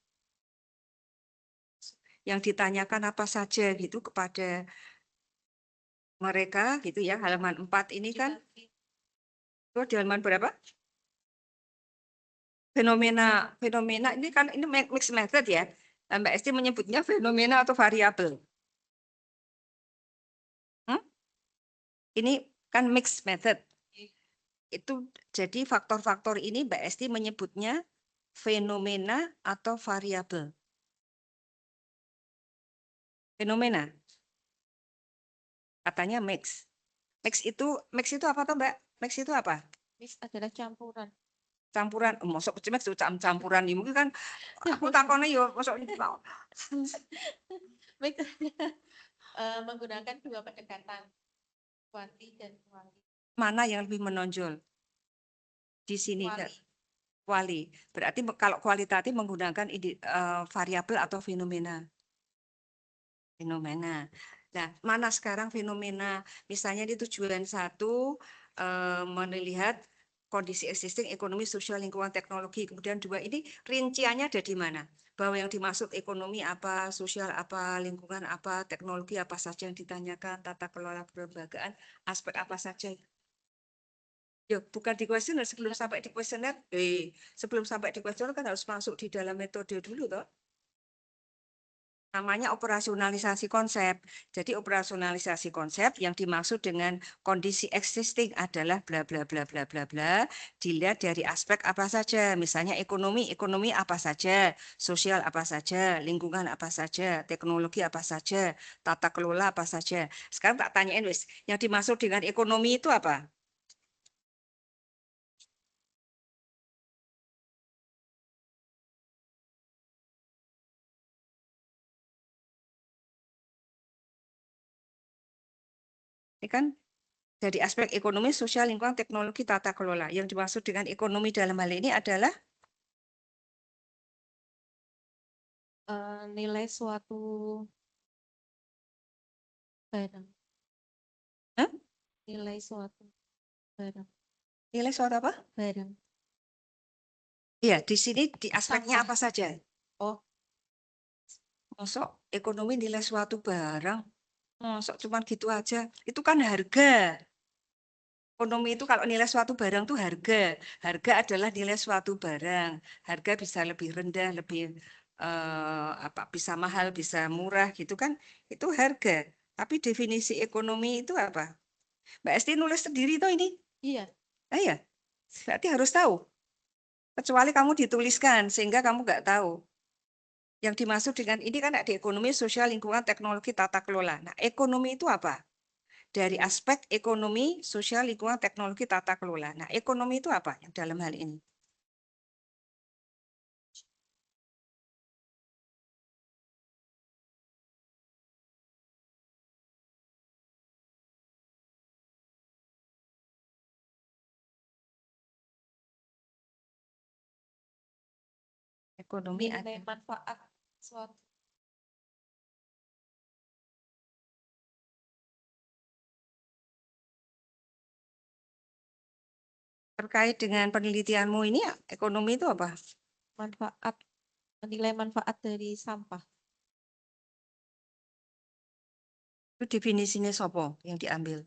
Yang ditanyakan apa saja gitu kepada mereka gitu ya, halaman 4 ini kan itu di halaman berapa? Fenomena ini kan ini mixed method ya. Mbak Esti menyebutnya fenomena atau variabel. Ini kan mixed method. Itu jadi faktor-faktor ini Mbak Esti menyebutnya fenomena atau variabel. Fenomena. Katanya mix. Mix itu apa tuh Mbak? Mix itu apa? Mix adalah campuran. Campuran, masuk mix itu campuran ini mungkin kan aku takone yo masuk Mix menggunakan dua pendekatan, kuanti dan kuali. mana yang lebih menonjol? Di sini Kuali. Kuali. Berarti kalau kualitatif menggunakan variabel atau fenomena. Fenomena. Nah, mana sekarang fenomena? Misalnya di tujuan 1 melihat kondisi existing, ekonomi, sosial, lingkungan, teknologi. Kemudian 2 ini rinciannya ada di mana? Bahwa yang dimaksud ekonomi apa, sosial apa, lingkungan apa, teknologi apa saja yang ditanyakan, tata kelola kelembagaan, aspek apa saja. Ya, bukan di kuesioner, sebelum sampai di kuesioner, sebelum sampai di kuesioner kan harus masuk di dalam metode dulu toh. Namanya operasionalisasi konsep. Jadi operasionalisasi konsep yang dimaksud dengan kondisi existing adalah bla bla bla bla bla bla. Dilihat dari aspek apa saja. Misalnya ekonomi apa saja, sosial apa saja, lingkungan apa saja, teknologi apa saja, tata kelola apa saja. Sekarang tak tanyain wis, yang dimaksud dengan ekonomi itu apa? Ini kan dari aspek ekonomi, sosial, lingkungan, teknologi, tata kelola. Yang dimaksud dengan ekonomi dalam hal ini adalah Nilai suatu barang. Hah? Nilai suatu barang. Nilai suatu apa? Barang. Iya, di sini di aspeknya Sampah. apa saja? Oh, Masuk ekonomi nilai suatu barang. Masuk cuman gitu aja. Itu kan harga. Ekonomi itu kalau nilai suatu barang tuh harga. Harga adalah nilai suatu barang. Harga bisa lebih rendah, lebih apa bisa mahal, bisa murah gitu kan. Itu harga. Tapi definisi ekonomi itu apa? Mbak Esti nulis sendiri tuh ini. iya. Iya, berarti harus tahu. Kecuali kamu dituliskan sehingga kamu nggak tahu. Yang dimaksud dengan ini kan ada ekonomi, sosial, lingkungan, teknologi, tata kelola. Nah, ekonomi itu apa? Dari aspek ekonomi, sosial, lingkungan, teknologi, tata kelola. Nah, ekonomi itu apa yang dalam hal ini? Ekonomi Nilai ada manfaat suatu. terkait dengan penelitianmu ini, ekonomi itu apa? Manfaat. Nilai manfaat dari sampah. Itu definisinya sopo yang diambil.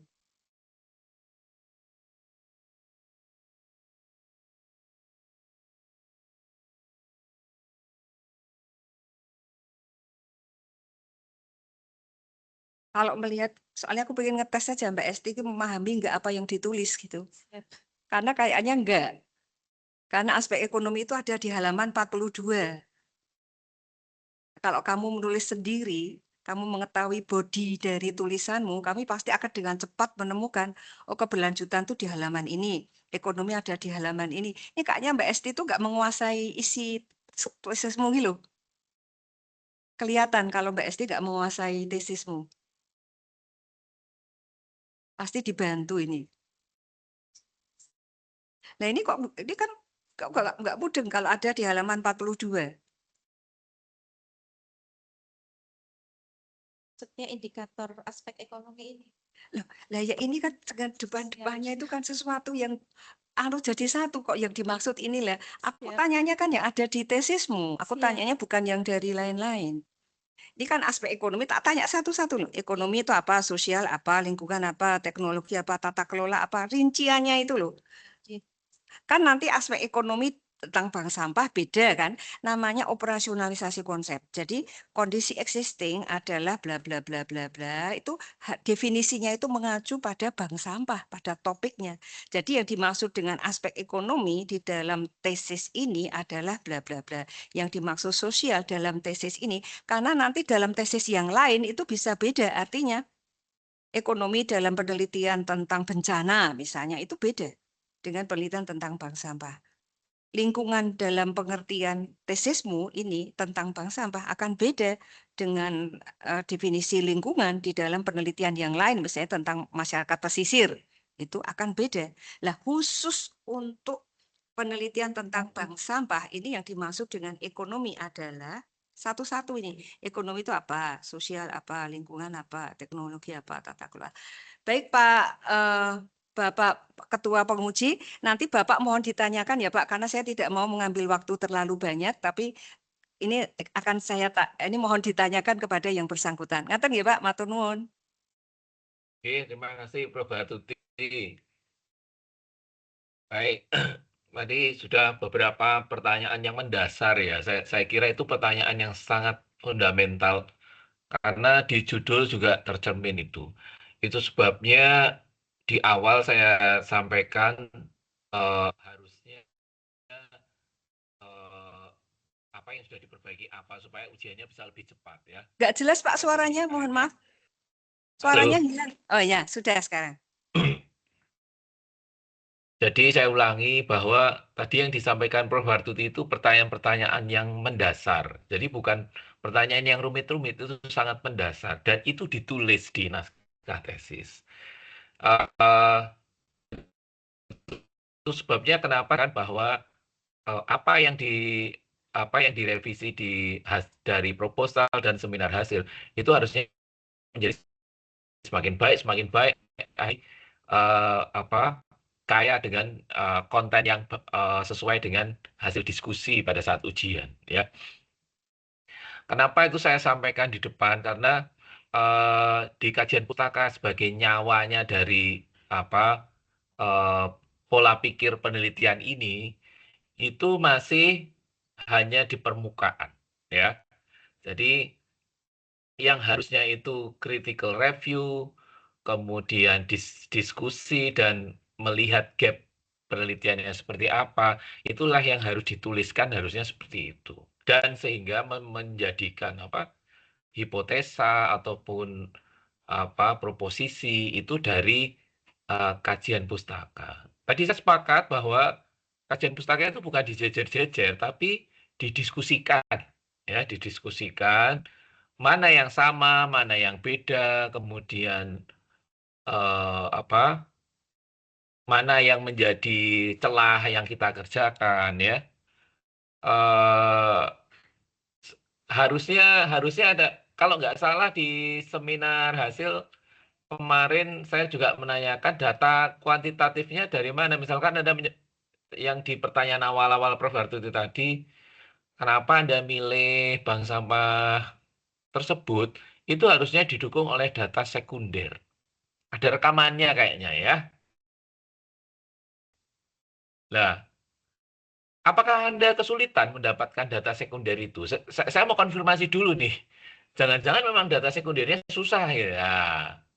Kalau melihat, soalnya aku pengen ngetes saja Mbak Esti itu memahami nggak apa yang ditulis gitu. Siap. Karena kayaknya enggak. Karena aspek ekonomi itu ada di halaman 42. Kalau kamu menulis sendiri, kamu mengetahui body dari tulisanmu, kami pasti akan dengan cepat menemukan, oh keberlanjutan tuh di halaman ini, ekonomi ada di halaman ini. Ini kayaknya Mbak Esti itu nggak menguasai isi tesismu gitu loh. Kelihatan kalau Mbak Esti nggak menguasai tesismu. Pasti dibantu ini. Nah ini kok, ini kan kok nggak mudeng kalau ada di halaman 42. Maksudnya indikator aspek ekonomi ini. Lah ya ini kan dengan depan-depannya itu kan sesuatu yang jadi satu kok yang dimaksud inilah. Aku Siap. tanyanya kan yang ada di tesismu. Aku Siap. tanyanya bukan yang dari lain-lain. Ini kan aspek ekonomi tak tanya satu-satu loh. Ekonomi itu apa, sosial apa, lingkungan apa, teknologi apa, tata kelola apa, rinciannya itu loh. Iya. Kan nanti aspek ekonomi tentang bank sampah beda kan, namanya operasionalisasi konsep. Jadi kondisi existing adalah bla bla bla bla bla, itu definisinya itu mengacu pada bank sampah, pada topiknya. Jadi yang dimaksud dengan aspek ekonomi di dalam tesis ini adalah bla bla bla. Yang dimaksud sosial dalam tesis ini, karena nanti dalam tesis yang lain itu bisa beda artinya. Ekonomi dalam penelitian tentang bencana misalnya itu beda dengan penelitian tentang bank sampah. Lingkungan dalam pengertian tesismu ini tentang bank sampah akan beda dengan definisi lingkungan di dalam penelitian yang lain, misalnya tentang masyarakat pesisir, itu akan beda. Lah khusus untuk penelitian tentang bank sampah ini yang dimaksud dengan ekonomi adalah satu-satu ini. Ekonomi itu apa? Sosial apa? Lingkungan apa? Teknologi apa? Tata kelola. Baik Pak Bapak Ketua Penguji, nanti Bapak mohon ditanyakan ya Pak, karena saya tidak mau mengambil waktu terlalu banyak, tapi ini akan ini mohon ditanyakan kepada yang bersangkutan. Ngaten ya Pak, matur nuwun. Oke, terima kasih Prof. Batuti. Baik, tadi sudah beberapa pertanyaan yang mendasar ya. Saya kira itu pertanyaan yang sangat fundamental karena di judul juga tercermin itu. Itu sebabnya di awal saya sampaikan harusnya eh, apa yang sudah diperbaiki apa supaya ujiannya bisa lebih cepat ya. Nggak jelas Pak suaranya, mohon maaf. Suaranya Halo. hilang. Oh ya, sudah sekarang. Jadi saya ulangi bahwa tadi yang disampaikan Prof. Hartuti itu pertanyaan-pertanyaan yang mendasar. Jadi bukan pertanyaan yang rumit-rumit, itu sangat mendasar. Dan itu ditulis di naskah tesis. Itu sebabnya kenapa kan bahwa apa yang direvisi dari proposal dan seminar hasil itu harusnya menjadi semakin baik kaya dengan konten yang sesuai dengan hasil diskusi pada saat ujian ya. Kenapa itu saya sampaikan di depan? Karena di kajian pustaka sebagai nyawanya dari pola pikir penelitian ini itu masih hanya di permukaan ya. Jadi yang harusnya itu critical review, kemudian diskusi dan melihat gap penelitiannya seperti apa, itulah yang harus dituliskan harusnya seperti itu. Dan sehingga menjadikan hipotesa ataupun proposisi itu dari kajian pustaka. Tadi saya sepakat bahwa kajian pustaka itu bukan dijejer-jejer, tapi didiskusikan, ya, didiskusikan mana yang sama, mana yang beda, kemudian mana yang menjadi celah yang kita kerjakan, ya. Harusnya ada, kalau nggak salah di seminar hasil kemarin saya juga menanyakan data kuantitatifnya dari mana. Misalkan ada yang di pertanyaan awal-awal Prof. Hartuti tadi, kenapa Anda milih bank sampah tersebut, itu harusnya didukung oleh data sekunder. Ada rekamannya kayaknya ya. Nah, apakah Anda kesulitan mendapatkan data sekunder itu? Saya mau konfirmasi dulu nih. Jangan-jangan memang data sekundernya susah ya.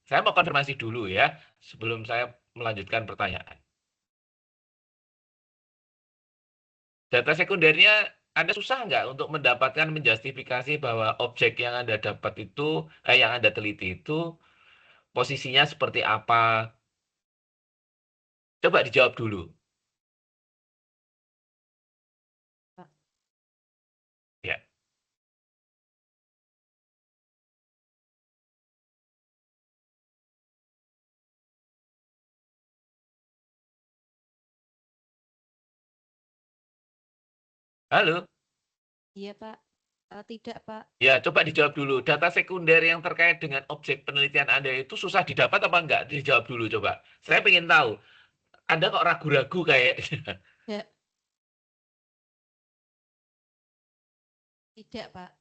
Saya mau konfirmasi dulu ya, sebelum saya melanjutkan pertanyaan. Data sekundernya Anda susah nggak untuk mendapatkan menjustifikasi bahwa objek yang Anda dapat itu, yang Anda teliti itu, posisinya seperti apa? Coba dijawab dulu. Ya. Halo? Iya, Pak. Tidak, Pak. Ya, coba dijawab dulu. Data sekunder yang terkait dengan objek penelitian Anda itu susah didapat apa enggak? Dijawab dulu coba. Saya ingin tahu. Anda kok ragu-ragu kayaknya. Ya. Tidak, Pak.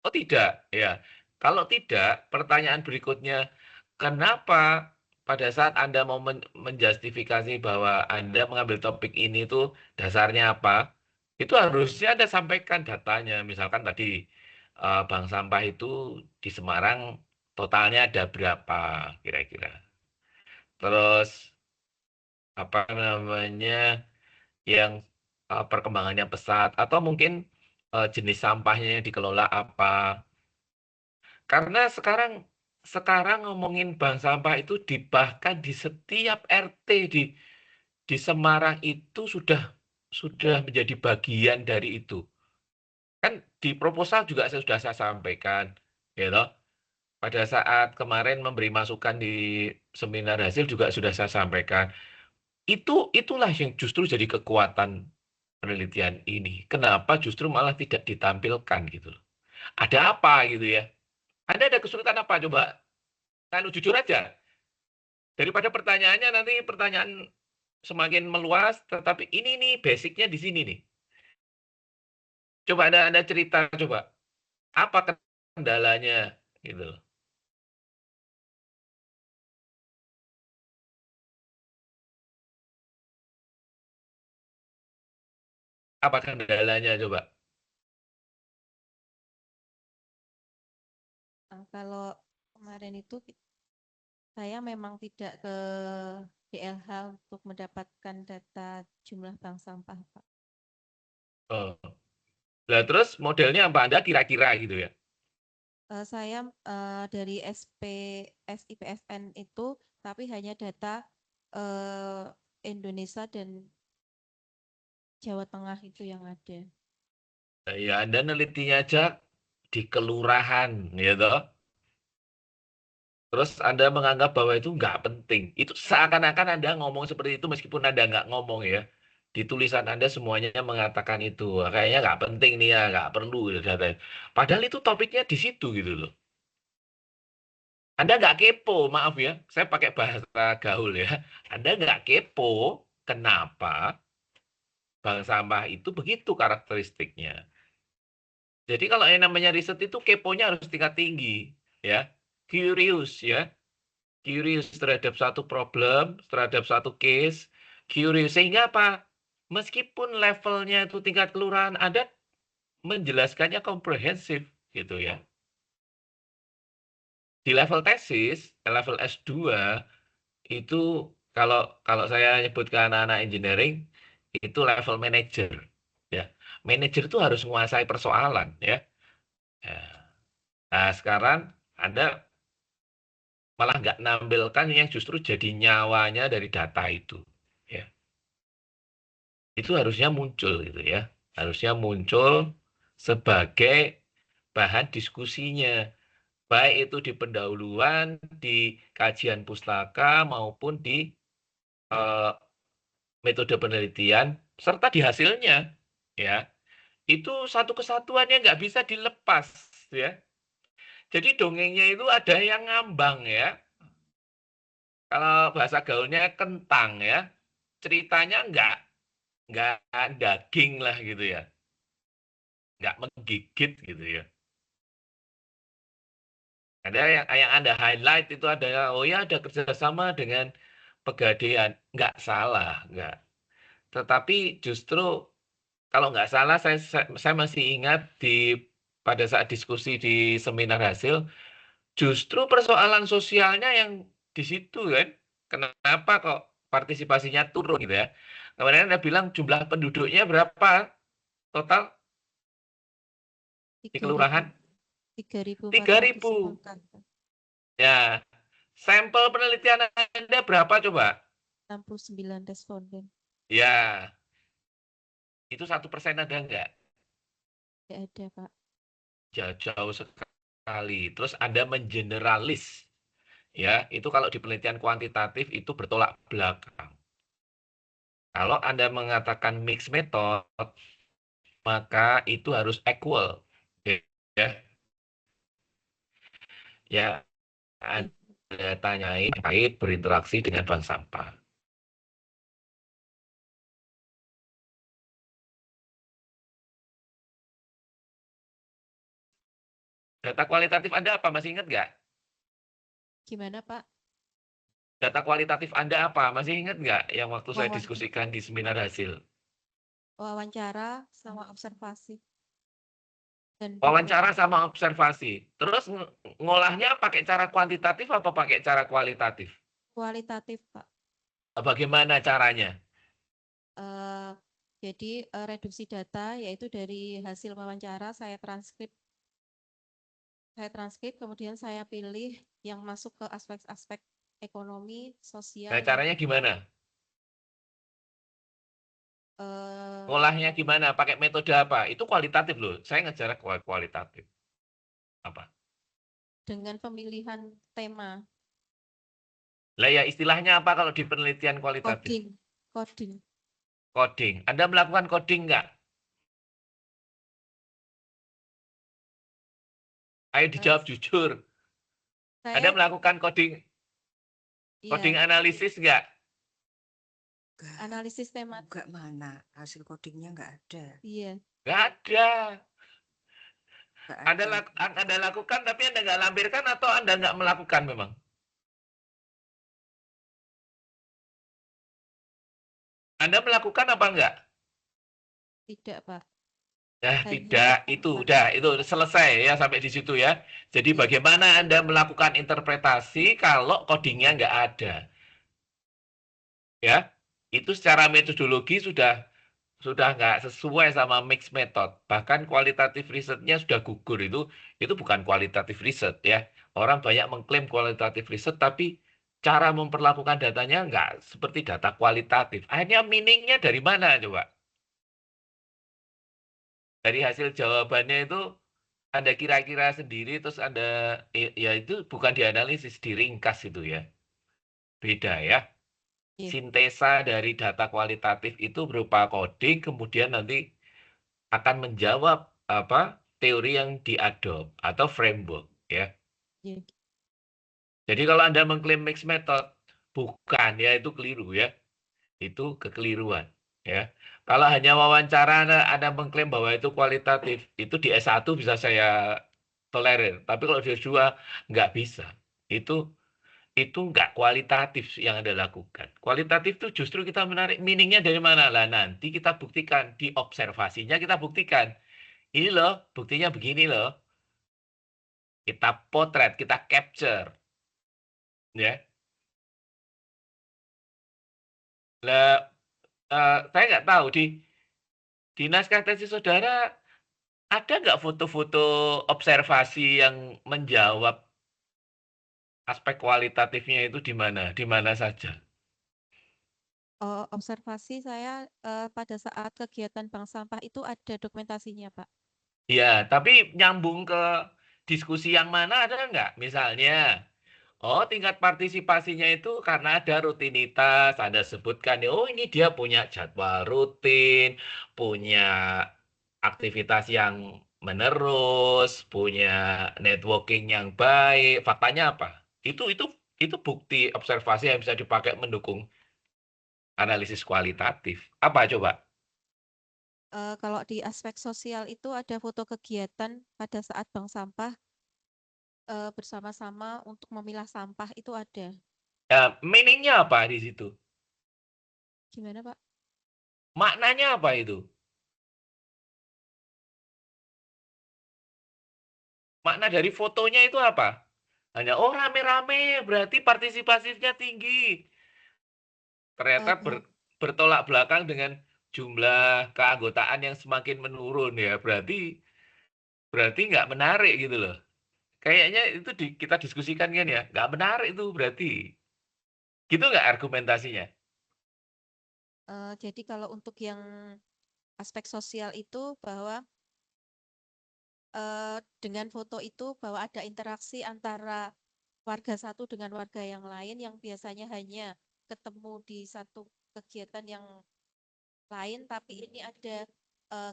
Oh tidak, ya. Kalau tidak, pertanyaan berikutnya, kenapa pada saat Anda mau menjustifikasi bahwa Anda mengambil topik ini tuh dasarnya apa? Itu harusnya Anda sampaikan datanya. Misalkan tadi bank sampah itu di Semarang totalnya ada berapa kira-kira. Terus apa namanya yang perkembangannya pesat atau mungkin jenis sampahnya yang dikelola apa. Karena sekarang ngomongin bank sampah itu bahkan di setiap RT di Semarang itu sudah menjadi bagian dari itu. Kan di proposal juga sudah saya sampaikan, gitu. Pada saat kemarin memberi masukan di seminar hasil juga sudah saya sampaikan. Itulah yang justru jadi kekuatan penelitian ini. Kenapa justru malah tidak ditampilkan gitu loh. Ada apa gitu ya? Anda ada kesulitan apa coba? Kan jujur aja. Daripada pertanyaannya nanti pertanyaan semakin meluas, tetapi ini nih basicnya di sini nih. Coba Anda cerita coba, apa kendalanya gitu. Apa kendalanya coba? Kalau kemarin itu saya memang tidak ke DLH untuk mendapatkan data jumlah bank sampah, Pak. Oh. Lah terus modelnya apa Anda kira-kira gitu ya? Saya dari SIPFN itu, tapi hanya data Indonesia dan Jawa Tengah itu yang ada. Ya Anda nelitinya aja di kelurahan, ya toh. Terus Anda menganggap bahwa itu nggak penting. Itu seakan-akan Anda ngomong seperti itu meskipun Anda nggak ngomong ya. Di tulisan Anda semuanya mengatakan itu. Kayaknya nggak penting nih ya, nggak perlu gitu data. Padahal itu topiknya di situ gitu loh. Anda nggak kepo, maaf ya. Saya pakai bahasa gaul ya. Anda nggak kepo kenapa bank sampah itu begitu karakteristiknya. Jadi kalau yang namanya riset itu keponya harus tingkat tinggi, ya. Curious ya. Curious terhadap satu problem, terhadap satu case, curious sehingga apa? Meskipun levelnya itu tingkat kelurahan, Anda menjelaskannya komprehensif gitu ya. Di level tesis, level S2 itu kalau kalau saya nyebut ke anak-anak engineering itu level manager ya. Manager itu harus menguasai persoalan ya. Ya. Nah, sekarang Anda malah nggak nampilkan yang justru jadi nyawanya dari data itu ya. Itu harusnya muncul gitu ya. Harusnya muncul sebagai bahan diskusinya. Baik itu di pendahuluan, di kajian pustaka maupun di eh, metode penelitian serta di hasilnya ya. Itu satu kesatuannya nggak bisa dilepas ya. Jadi dongengnya itu ada yang ngambang ya. Kalau bahasa gaulnya kentang ya. Ceritanya nggak daging lah gitu ya. Nggak menggigit gitu ya. Ada yang Anda highlight itu ada, oh ya ada kerjasama dengan Pegadaian. Nggak salah, nggak. Tetapi justru kalau nggak salah saya masih ingat pada saat diskusi di seminar hasil, justru persoalan sosialnya yang di situ kan. Kenapa kok partisipasinya turun gitu ya. Kemarin Anda bilang jumlah penduduknya berapa total di 3.000 kelurahan? 3.000. 3.404, Ya, sampel penelitian Anda berapa coba? 69 responden. Ya, itu 1% ada nggak? Tidak ada, Pak. Jauh sekali. Terus Anda mengeneralis. Ya, itu kalau di penelitian kuantitatif itu bertolak belakang. Kalau Anda mengatakan mixed method, maka itu harus equal. Ya, ya Ya. Anda tanyain terkait berinteraksi dengan bank sampah. Data kualitatif Anda apa? Masih ingat nggak? Gimana, Pak? Data kualitatif Anda apa? Masih ingat nggak yang waktu saya Wawan- diskusikan di seminar hasil? Wawancara sama observasi. Dan Wawancara dokumentasi sama observasi. Terus ngolahnya pakai cara kuantitatif apa pakai cara kualitatif? kualitatif, Pak. Bagaimana caranya? Eh, jadi reduksi data yaitu dari hasil wawancara saya transkrip, kemudian saya pilih yang masuk ke aspek-aspek ekonomi, sosial, Nah, caranya gimana? eh, Ngolahnya gimana? Pakai metode apa? Itu kualitatif loh. Saya ngejar kualitatif. Apa? dengan pemilihan tema Lah ya istilahnya apa kalau di penelitian kualitatif? coding, coding. Coding. Anda melakukan coding nggak? Ayo Eh, dijawab jujur. Anda saya melakukan coding. Coding Iya, analisis enggak? Enggak, analisis tematik. enggak mana hasil codingnya enggak ada. Iya. Enggak ada. Enggak Anda, ada. Anda lakukan tapi Anda nggak lampirkan atau Anda nggak melakukan memang? Anda melakukan apa enggak? Tidak, Pak. Nah, Hanya tidak. Itu udah, itu selesai ya sampai di situ ya. Jadi Iya. bagaimana Anda melakukan interpretasi kalau codingnya nggak ada? Ya, itu secara metodologi sudah nggak sesuai sama mixed method. Bahkan kualitatif risetnya sudah gugur itu bukan kualitatif riset ya. Orang banyak mengklaim kualitatif riset tapi cara memperlakukan datanya nggak seperti data kualitatif. Akhirnya meaningnya dari mana coba? Dari hasil jawabannya itu Anda kira-kira sendiri terus Anda ya itu bukan dianalisis, diringkas itu ya. Beda ya. Iya. Sintesa dari data kualitatif itu berupa coding kemudian nanti akan menjawab apa teori yang diadop atau framework ya. Iya. Jadi kalau Anda mengklaim mixed method bukan ya itu keliru ya. Itu kekeliruan ya. Kalau hanya wawancara Anda mengklaim bahwa itu kualitatif, itu di S1 bisa saya tolerir, tapi kalau di S2 nggak bisa. Itu nggak kualitatif yang Anda lakukan. Kualitatif itu justru kita menarik meaningnya dari mana? Lah nanti kita buktikan di observasinya kita buktikan. Ini loh, buktinya begini loh. Kita potret, kita capture. Ya. Lah, saya nggak tahu di naskah tesis saudara ada nggak foto-foto observasi yang menjawab aspek kualitatifnya itu di mana? Di mana saja? Observasi saya pada saat kegiatan bank sampah itu ada dokumentasinya, Pak. Ya, tapi nyambung ke diskusi yang mana ada nggak? Misalnya, oh tingkat partisipasinya itu karena ada rutinitas, Anda sebutkan, oh ini dia punya jadwal rutin, punya aktivitas yang menerus, punya networking yang baik. Faktanya apa? Itu bukti observasi yang bisa dipakai mendukung analisis kualitatif. Apa coba? Kalau di aspek sosial itu ada foto kegiatan pada saat bank sampah bersama-sama untuk memilah sampah itu ada. Ya, meaningnya apa di situ? Gimana, Pak? Maknanya apa itu? Makna dari fotonya itu apa? Hanya, oh rame-rame, berarti partisipasinya tinggi. Ternyata Eh, bertolak belakang dengan jumlah keanggotaan yang semakin menurun ya. Berarti nggak menarik gitu loh. Kayaknya itu kita diskusikan kan ya. Nggak menarik itu berarti. Gitu nggak argumentasinya? jadi kalau untuk yang aspek sosial itu bahwa dengan foto itu bahwa ada interaksi antara warga satu dengan warga yang lain yang biasanya hanya ketemu di satu kegiatan yang lain, tapi ini ada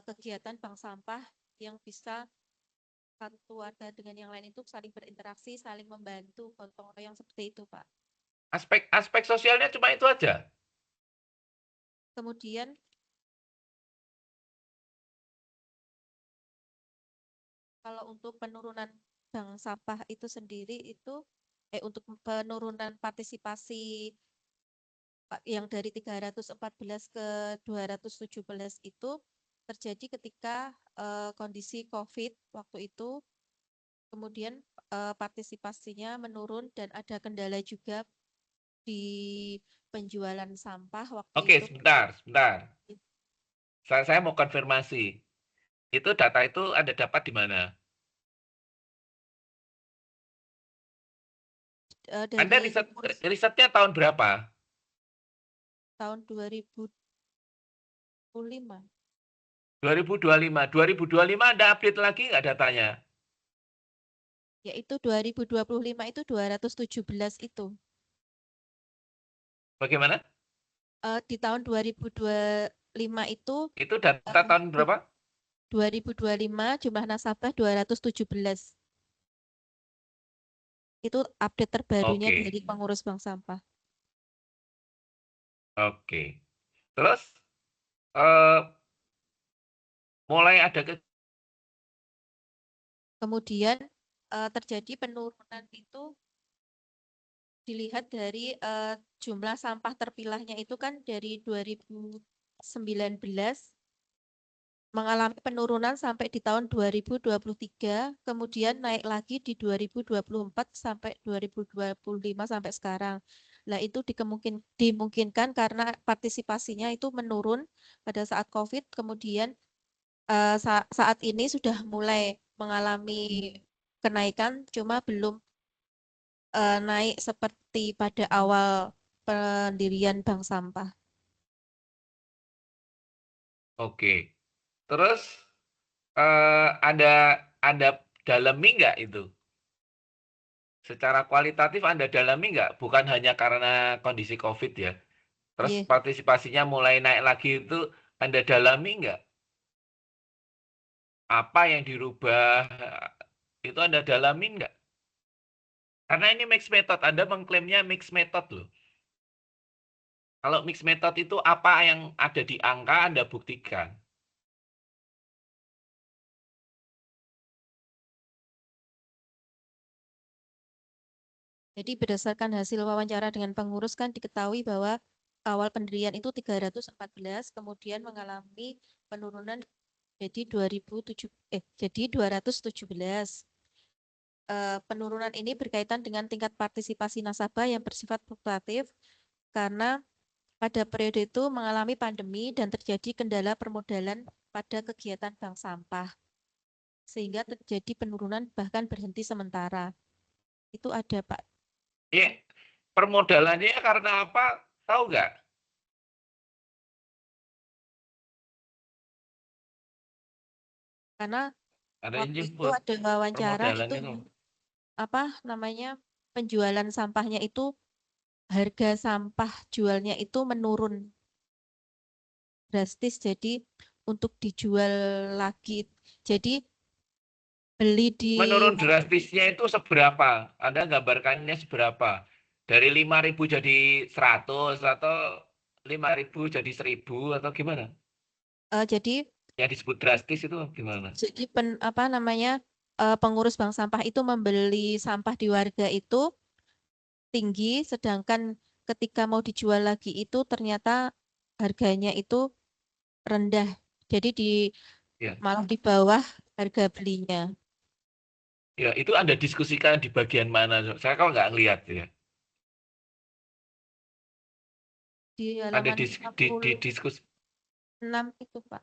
kegiatan bank sampah yang bisa satu warga dengan yang lain itu saling berinteraksi, saling membantu, gotong royong seperti itu, Pak. Aspek sosialnya cuma itu aja. Kemudian kalau untuk penurunan bank sampah itu sendiri itu untuk penurunan partisipasi yang dari 314 ke 217 itu terjadi ketika kondisi COVID waktu itu, kemudian partisipasinya menurun dan ada kendala juga di penjualan sampah waktu Oke, itu. sebentar. Saya mau konfirmasi. Itu data itu Anda dapat di mana? Anda Dari risetnya tahun berapa? tahun 2005, 2025. 2025 Anda update lagi nggak datanya? yaitu 2025 itu 217 itu. Bagaimana? Di tahun 2025 itu Itu data tahun berapa? 2025 jumlah nasabah 217. Itu update terbarunya Oke. dari pengurus bank sampah. Oke. Terus eh, mulai ada ke Kemudian terjadi penurunan itu dilihat dari jumlah sampah terpilahnya itu kan dari 2019 mengalami penurunan sampai di tahun 2023, kemudian naik lagi di 2024 sampai 2025 sampai sekarang. Nah, itu dimungkinkan karena partisipasinya itu menurun pada saat COVID, kemudian saat ini sudah mulai mengalami kenaikan, cuma belum naik seperti pada awal pendirian bank sampah. Oke. Terus ada dalemi nggak itu? Secara kualitatif Anda dalami nggak? Bukan hanya karena kondisi COVID ya. Terus Iya. partisipasinya mulai naik lagi itu Anda dalami nggak? Apa yang dirubah itu Anda dalamin nggak? Karena ini mixed method, Anda mengklaimnya mixed method loh. Kalau mixed method itu apa yang ada di angka Anda buktikan. Jadi berdasarkan hasil wawancara dengan pengurus kan diketahui bahwa awal pendirian itu 314, kemudian mengalami penurunan jadi 217. Penurunan ini berkaitan dengan tingkat partisipasi nasabah yang bersifat fluktuatif karena pada periode itu mengalami pandemi dan terjadi kendala permodalan pada kegiatan bank sampah sehingga terjadi penurunan bahkan berhenti sementara. Itu ada, Pak. Iya, permodalannya karena apa? Tahu nggak? Karena Ada waktu ini itu ada wawancara itu permodalannya tuh. apa namanya penjualan sampahnya itu harga sampah jualnya itu menurun drastis, jadi untuk dijual lagi jadi beli di Menurun drastisnya itu seberapa? Anda gambarkannya seberapa? Dari 5.000 jadi 100 atau 5.000 jadi 1.000 atau gimana? jadi Yang disebut drastis itu gimana? apa namanya pengurus bank sampah itu membeli sampah di warga itu tinggi, sedangkan ketika mau dijual lagi itu ternyata harganya itu rendah, jadi Ya, malah di bawah harga belinya. ya itu Anda diskusikan di bagian mana? Saya kok nggak ngeliat ya. Di Ada halaman di diskusi. 56 itu, Pak.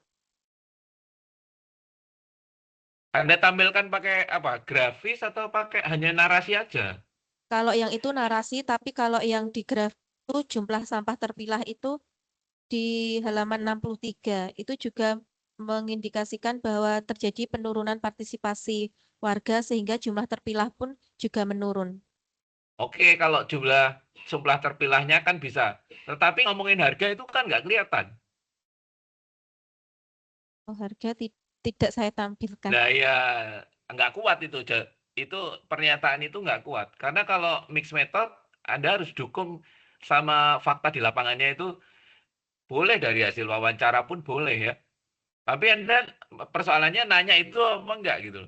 Anda tampilkan pakai apa? Grafis atau pakai hanya narasi aja? Kalau yang itu narasi, tapi kalau yang di graf itu jumlah sampah terpilah itu di halaman 63 itu juga mengindikasikan bahwa terjadi penurunan partisipasi warga sehingga jumlah terpilah pun juga menurun. Oke, kalau jumlah terpilahnya kan bisa. Tetapi ngomongin harga itu kan nggak kelihatan. Oh, harga tidak saya tampilkan. Nah ya nggak kuat itu. Itu pernyataan itu nggak kuat. Karena kalau mix method, Anda harus dukung sama fakta di lapangannya itu boleh dari hasil wawancara pun boleh ya. Tapi Anda persoalannya nanya itu apa enggak gitu.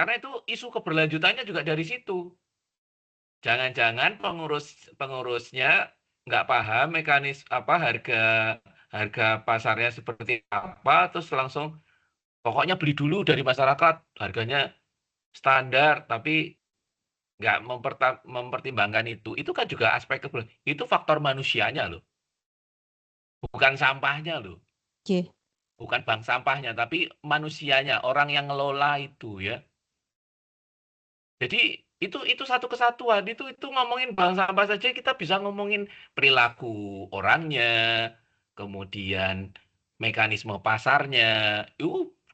Karena itu isu keberlanjutannya juga dari situ. Jangan-jangan pengurusnya nggak paham mekanis apa harga pasarnya seperti apa, terus langsung pokoknya beli dulu dari masyarakat, harganya standar, tapi nggak mempertimbangkan itu. Itu kan juga aspek itu faktor manusianya loh, bukan sampahnya loh, Oke. bukan bank sampahnya, tapi manusianya, orang yang ngelola itu ya. Jadi itu satu kesatuan, itu ngomongin bank sampah saja kita bisa ngomongin perilaku orangnya, kemudian mekanisme pasarnya.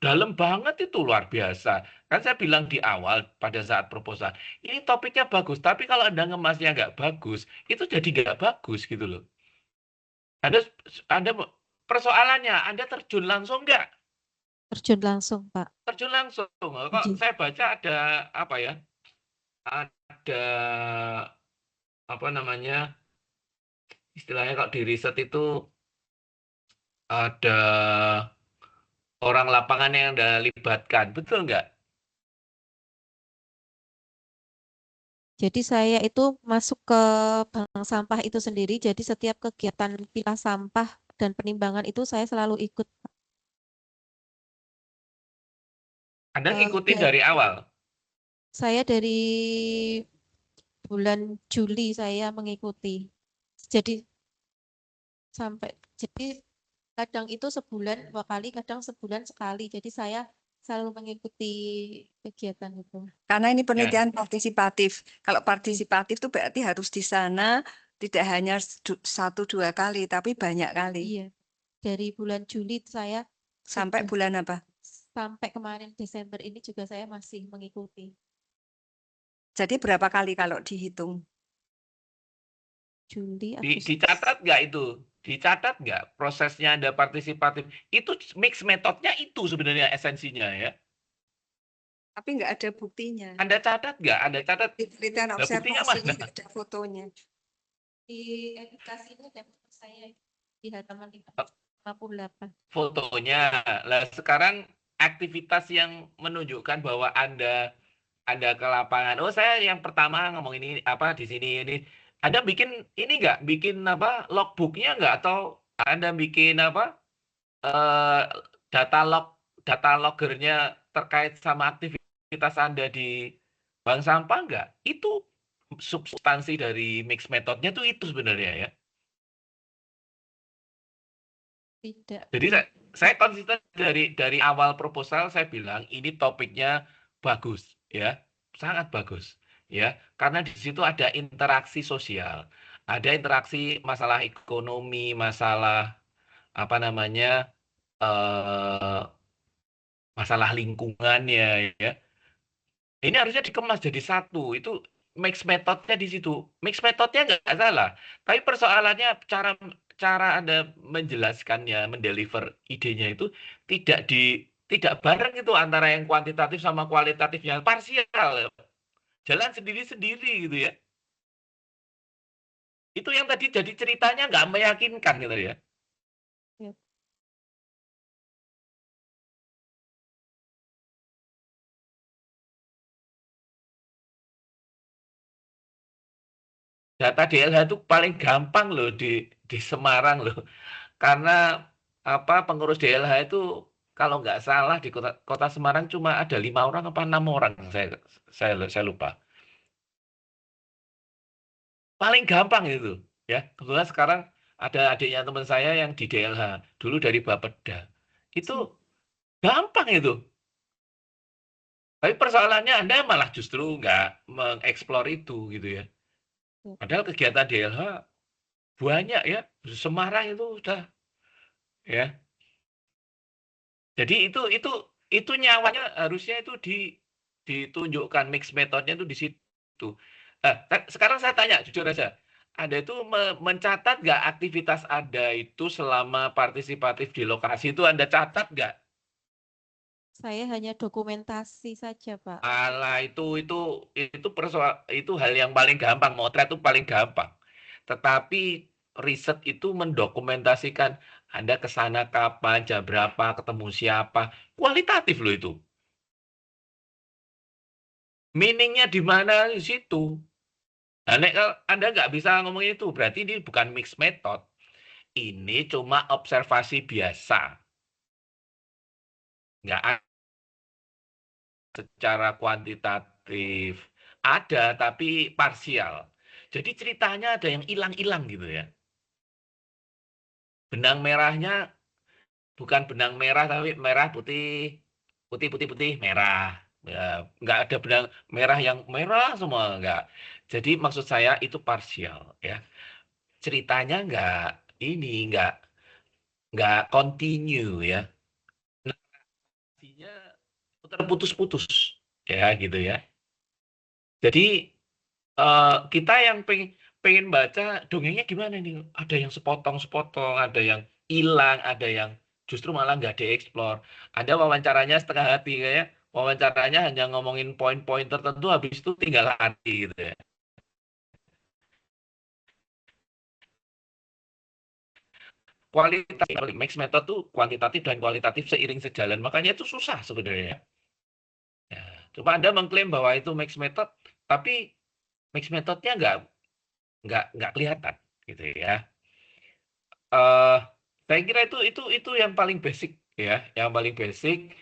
Dalam banget itu luar biasa. Kan saya bilang di awal pada saat proposal, ini topiknya bagus, tapi kalau Anda ngemasnya nggak bagus, itu jadi nggak bagus gitu loh. Anda persoalannya, Anda terjun langsung nggak? Terjun langsung, Pak. Terjun langsung. Kok Oke. saya baca ada apa ya? Ada apa namanya istilahnya kalau di riset itu ada orang lapangan yang Anda libatkan, betul nggak? Jadi saya itu masuk ke bank sampah itu sendiri. Jadi setiap kegiatan pilah sampah dan penimbangan itu saya selalu ikut. Anda ngikutin Dan dari awal. saya dari bulan Juli saya mengikuti. Jadi sampai jadi kadang itu sebulan 2 kali, kadang sebulan sekali. Jadi saya selalu mengikuti kegiatan itu. Karena ini Ya, penelitian partisipatif. Kalau Iya. partisipatif itu berarti harus di sana tidak hanya 1-2 kali, tapi banyak kali. Iya. Dari bulan Juli saya Sampai sudah bulan apa? sampai kemarin Desember ini juga saya masih mengikuti. Jadi berapa kali kalau dihitung? Juli, Agustus. dicatat nggak itu? Dicatat nggak prosesnya Anda partisipatif? Itu mix metodnya itu sebenarnya esensinya ya. Tapi nggak ada buktinya. Anda catat nggak? Anda catat. Di penelitian Nah, buktinya observasinya mana? nggak ada fotonya. Di edukasinya ada foto saya di halaman 58. Fotonya. Lah sekarang aktivitas yang menunjukkan bahwa Anda ke lapangan. Oh, saya yang pertama ngomong ini apa di sini ini. Anda bikin ini nggak? Bikin apa? Logbooknya nggak? Atau Anda bikin apa? eh, data loggernya terkait sama aktivitas Anda di bank sampah nggak? Itu substansi dari mix metodnya tuh itu sebenarnya ya. Tidak. Jadi saya konsisten dari awal proposal saya bilang ini topiknya bagus ya, sangat bagus ya, karena di situ ada interaksi sosial, ada interaksi masalah ekonomi, masalah apa namanya eh, masalah lingkungannya ya. Ini harusnya dikemas jadi satu. Itu mix metodnya di situ. Mix metodnya nggak salah. Tapi persoalannya cara cara Anda menjelaskannya, mendeliver idenya itu tidak tidak bareng itu antara yang kuantitatif sama kualitatifnya. Parsial. Jalan sendiri-sendiri gitu ya. Itu yang tadi jadi ceritanya nggak meyakinkan gitu ya. Ya. Data DLH itu paling gampang loh di Semarang loh. Karena apa pengurus DLH itu kalau nggak salah di kota Semarang cuma ada 5 orang apa 6 orang saya lupa. Paling gampang itu ya. Kebetulan sekarang ada adiknya teman saya yang di DLH dulu dari Bapeda. Itu gampang itu. Tapi persoalannya Anda malah justru nggak mengeksplor itu gitu ya. Padahal kegiatan DLH banyak ya. Semarang itu udah ya. Jadi itu nyawanya harusnya itu ditunjukkan mix metodenya itu di situ. Sekarang saya tanya jujur aja, Anda itu mencatat nggak aktivitas Anda itu selama partisipatif di lokasi itu Anda catat nggak? Saya hanya dokumentasi saja, Pak. Alah itu hal yang paling gampang, motret itu paling gampang. Tetapi riset itu mendokumentasikan Anda ke sana kapan, jam berapa, ketemu siapa, kualitatif loh itu. Meaningnya di mana di situ. Nah, kalau Anda nggak bisa ngomong itu, berarti ini bukan mix method. Ini cuma observasi biasa. Nggak ada secara kuantitatif. Ada, tapi parsial. Jadi ceritanya ada yang hilang-hilang gitu ya. Benang merahnya bukan benang merah, tapi merah putih, putih, putih, putih, merah. Ya, nggak ada benang merah yang merah semua, nggak. Jadi maksud saya itu parsial ya. Ceritanya nggak continue ya, narasinya terputus-putus ya gitu ya. Jadi kita yang pengen baca dongengnya gimana nih, ada yang sepotong-sepotong, ada yang hilang, ada yang justru malah nggak dieksplor, ada wawancaranya setengah hati kayak wawancaranya hanya ngomongin poin-poin tertentu habis itu tinggal hati gitu ya. kualitatif, mixed method tuh kuantitatif dan kualitatif seiring sejalan, makanya itu susah sebenarnya. Ya, cuma Anda mengklaim bahwa itu mixed method, tapi mixed methodnya nggak kelihatan, gitu ya. Saya kira itu yang paling basic ya, yang paling basic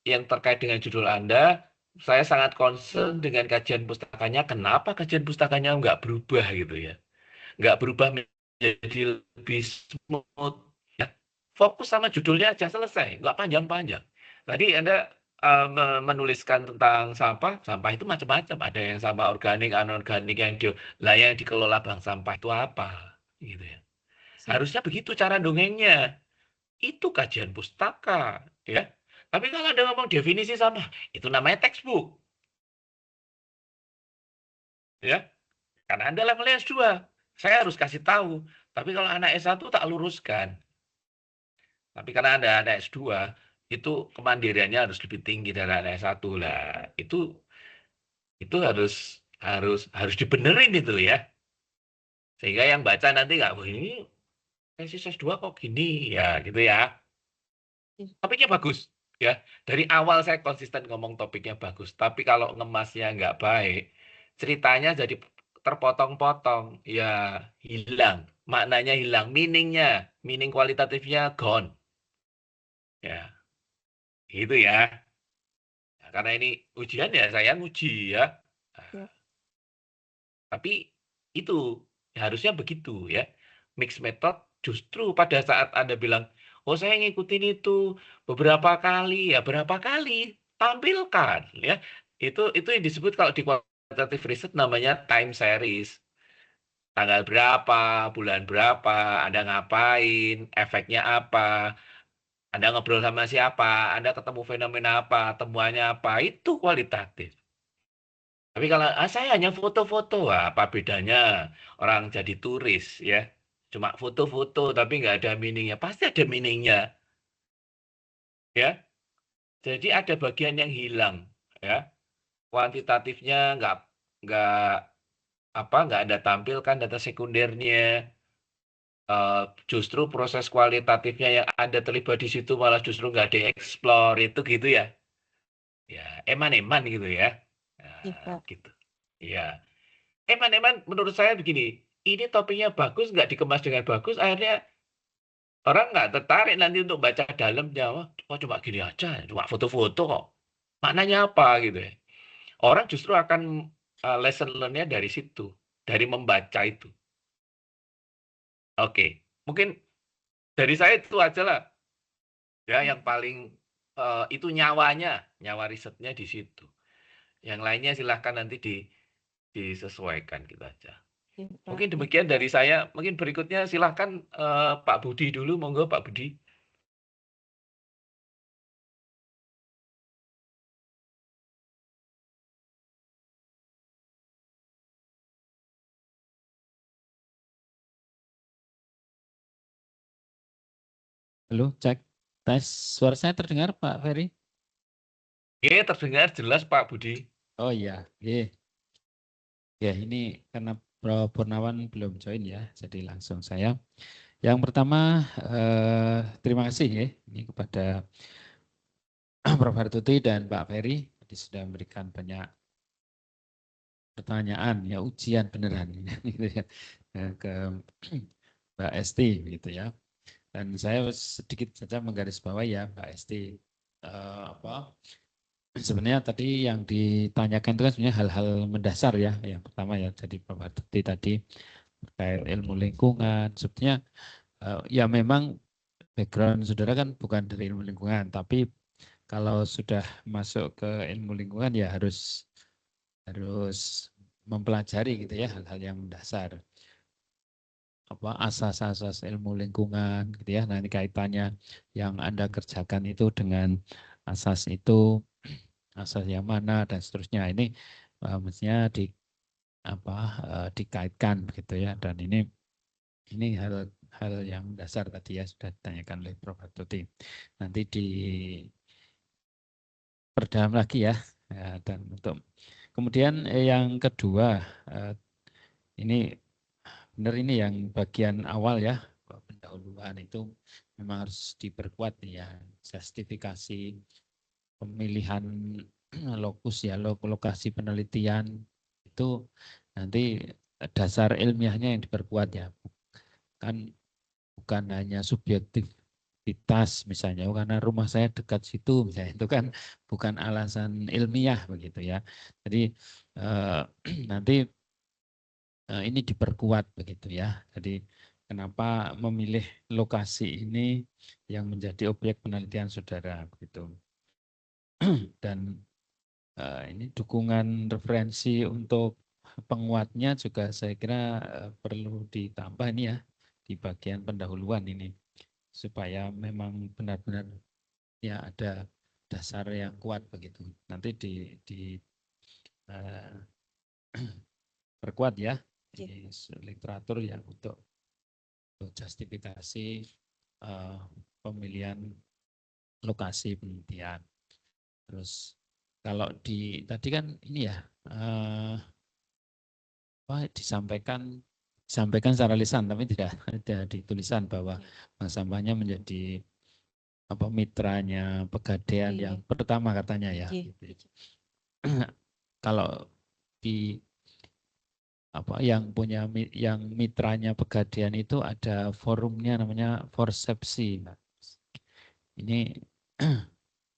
yang terkait dengan judul Anda. Saya sangat concern dengan kajian pustakanya. Kenapa kajian pustakanya nggak berubah gitu ya? Nggak berubah menjadi lebih smooth. Ya. Fokus sama judulnya aja selesai, nggak panjang-panjang. Tadi Anda menuliskan tentang sampah. Sampah itu macam-macam. Ada yang sampah organik, anorganik, yang dikelola bank sampah itu apa? Gitu ya. Harusnya begitu cara dongengnya. Itu kajian pustaka, ya. Tapi kalau Anda ngomong definisi sampah, itu namanya textbook. Ya, karena Anda levelnya S2. Saya harus kasih tahu. Tapi kalau anak S1 tak luruskan. Tapi karena Anda ada S2, itu kemandiriannya harus lebih tinggi dari anak S1 lah. Itu harus dibenerin itu ya. Sehingga yang baca nanti nggak, wah ini tesis S2 kok gini ya, gitu ya. Topiknya bagus ya. Dari awal saya konsisten ngomong topiknya bagus, tapi kalau ngemasnya nggak baik, ceritanya jadi terpotong-potong, ya hilang, maknanya hilang, meaning kualitatifnya gone. Ya, gitu ya. Nah, karena ini ujian ya saya nguji ya. Nah, tapi itu harusnya begitu ya. Mixed method justru pada saat Anda bilang, oh saya ngikutin itu beberapa kali, ya berapa kali tampilkan ya. Itu yang disebut kalau di quantitative research namanya time series. Tanggal berapa, bulan berapa, Anda ngapain, efeknya apa, Anda ngobrol sama siapa, Anda ketemu fenomena apa, temuannya apa, itu kualitatif. Tapi kalau saya hanya foto-foto, apa bedanya orang jadi turis ya? Cuma foto-foto tapi nggak ada meaningnya. Pasti ada meaningnya, ya. Jadi ada bagian yang hilang, ya. Kuantitatifnya nggak nggak ada tampilkan data sekundernya. Justru proses kualitatifnya yang ada terlibat di situ malah justru nggak dieksplor itu gitu ya. Ya, eman-eman gitu ya. Iya, Nah, Pak. gitu. Ya. Eman-eman menurut saya begini, ini topiknya bagus, nggak dikemas dengan bagus, akhirnya orang nggak tertarik nanti untuk baca dalamnya. Oh cuma gini aja, cuma foto-foto kok. Maknanya apa gitu ya. Orang justru akan lesson learn-nya dari situ, dari membaca itu. Oke, mungkin dari saya itu aja lah. Ya, yang paling itu nyawa risetnya di situ. Yang lainnya silahkan nanti disesuaikan gitu aja. Iya, Pak. Mungkin demikian dari saya. Mungkin berikutnya silahkan Pak Budi dulu. Monggo Pak Budi. Halo, cek. Tes suara saya terdengar Pak Ferry? Oke, terdengar jelas Pak Budi. Oh iya, ya ini karena Bro Purnawan belum join ya, jadi langsung saya. Yang pertama, terima kasih ya ini kepada Prof. Hartuti dan Pak Ferry. Tadi sudah memberikan banyak pertanyaan, ya ujian beneran gitu ya, ke Mbak Esti gitu ya. Dan saya sedikit saja menggarisbawahi ya Mbak Esti, sebenarnya tadi yang ditanyakan itu kan sebenarnya hal-hal mendasar ya. Yang pertama ya, jadi Prof. Hartuti tadi terkait ilmu lingkungan. Sebetulnya ya memang background saudara kan bukan dari ilmu lingkungan, tapi kalau sudah masuk ke ilmu lingkungan ya harus mempelajari gitu ya hal-hal yang mendasar. Asas-asas ilmu lingkungan gitu ya. Nah, ini kaitannya yang Anda kerjakan itu dengan asas itu, asas yang mana dan seterusnya. Ini mestinya dikaitkan gitu ya. Dan ini hal yang dasar tadi ya sudah ditanyakan oleh Prof. Hartuti. Nanti diperdalam lagi ya. Dan untuk kemudian yang kedua ini benar ini yang bagian awal ya, pendahuluan itu memang harus diperkuat ya, justifikasi pemilihan lokus ya, lokasi penelitian itu nanti dasar ilmiahnya yang diperkuat ya, kan bukan hanya subjektivitas misalnya, karena rumah saya dekat situ misalnya, itu kan bukan alasan ilmiah begitu ya. Jadi nanti ini diperkuat begitu ya. Jadi kenapa memilih lokasi ini yang menjadi objek penelitian saudara begitu. Dan ini dukungan referensi untuk penguatnya juga saya kira perlu ditambah nih ya di bagian pendahuluan ini, supaya memang benar-benar ya ada dasar yang kuat begitu. Nanti di perkuat ya di literatur yang untuk justifikasi pemilihan lokasi penelitian. Terus kalau tadi kan ini ya disampaikan secara lisan, tapi tidak ada di tulisan bahwa bank sampahnya menjadi mitranya Pegadaian yang pertama katanya ya. Kalau di yang mitranya Pegadaian itu ada forumnya namanya Forsepsi. Ini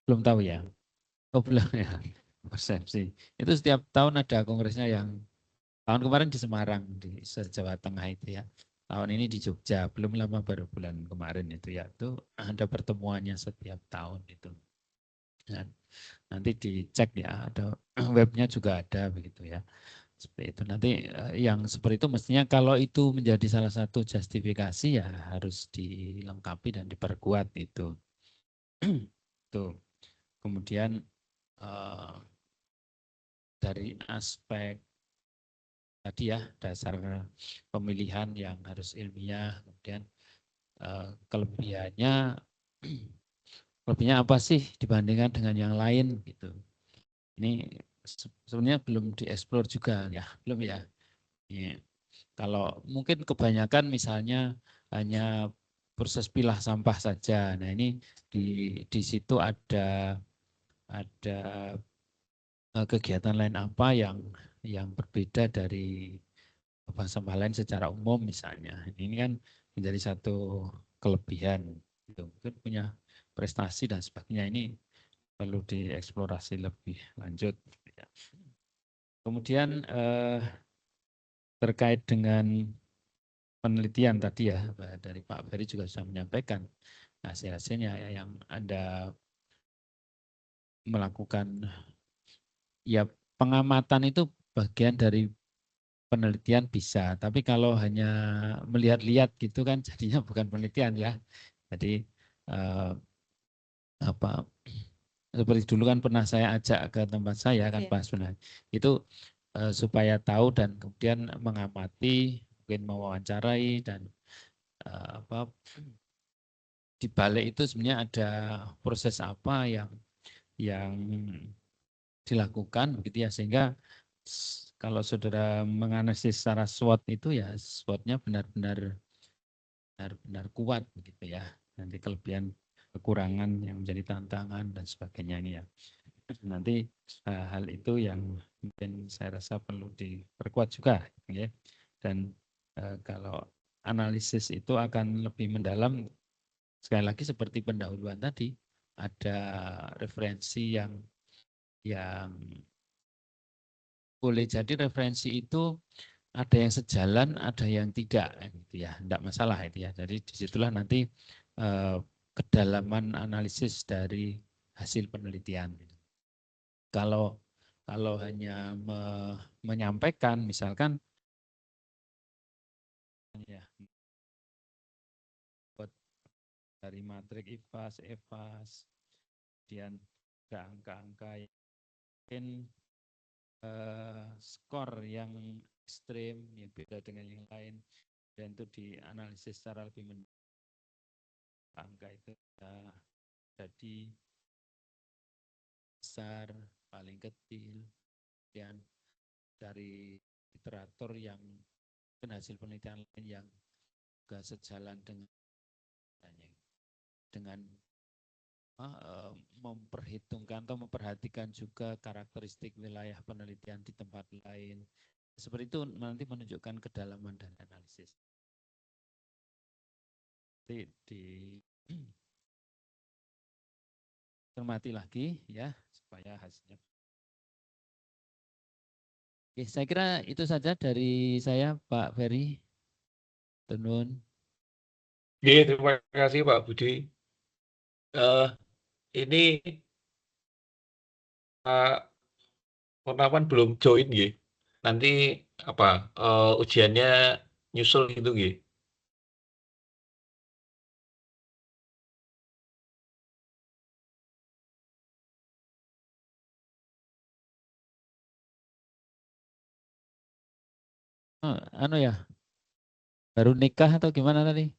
belum tahu ya. Oh belum ya. Forsepsi. Itu setiap tahun ada kongresnya, yang tahun kemarin di Semarang, di Jawa Tengah itu ya. Tahun ini di Jogja, belum lama baru bulan kemarin itu ya. Itu ada pertemuannya setiap tahun itu. Dan nanti dicek ya, ada webnya juga ada begitu ya. Seperti itu. Nanti yang seperti itu mestinya kalau itu menjadi salah satu justifikasi ya harus dilengkapi dan diperkuat itu. Tuh. Kemudian dari aspek tadi ya, dasar pemilihan yang harus ilmiah, kemudian kelebihannya apa sih dibandingkan dengan yang lain gitu. Ini sebenarnya belum dieksplor juga ya, belum ya. Ini, kalau mungkin kebanyakan misalnya hanya proses pilah sampah saja. Nah ini di situ ada kegiatan lain apa yang berbeda dari bank sampah lain secara umum misalnya. Ini kan menjadi satu kelebihan. Gitu. Mungkin punya prestasi dan sebagainya, ini perlu dieksplorasi lebih lanjut. Kemudian terkait dengan penelitian tadi ya, dari Pak Ferry juga sudah menyampaikan hasil-hasilnya ya, yang Anda melakukan ya, pengamatan itu bagian dari penelitian bisa, tapi kalau hanya melihat-lihat gitu kan jadinya bukan penelitian ya. Jadi seperti dulu kan pernah saya ajak ke tempat saya kan Pak Sunan, itu supaya tahu dan kemudian mengamati, mungkin mewawancarai, dan di balik itu sebenarnya ada proses apa yang dilakukan begitu ya, sehingga kalau saudara menganalisis secara SWOT itu ya, SWOT-nya benar-benar kuat begitu ya. Nanti kelebihan kekurangan yang menjadi tantangan dan sebagainya ini ya. Nanti hal itu yang mungkin saya rasa perlu diperkuat juga ya. Dan kalau analisis itu akan lebih mendalam, sekali lagi seperti pendahuluan tadi, ada referensi yang boleh jadi referensi itu ada yang sejalan, ada yang tidak, gitu ya, tidak masalah itu ya. Jadi disitulah nanti kedalaman analisis dari hasil penelitian. Kalau hanya menyampaikan, misalkan ya, dari matrik IFAS, EVAS, kemudian ada angka-angka yang skor yang ekstrim, yang beda dengan yang lain, dan itu dianalisis secara lebih mendalam. Angka itu jadi besar, paling kecil, dan dari literatur yang hasil penelitian lain yang juga sejalan dengan dengan memperhitungkan atau memperhatikan juga karakteristik wilayah penelitian di tempat lain. Seperti itu nanti menunjukkan kedalaman dan analisis. Cermati lagi ya supaya hasilnya. Oke, saya kira itu saja dari saya, Pak Ferry. Tenun. Terima kasih Pak Budi. Ini Pak Purnawan belum join ya. Nanti apa ujiannya nyusul gitu nggih. Anu ya, baru nikah atau gimana tadi?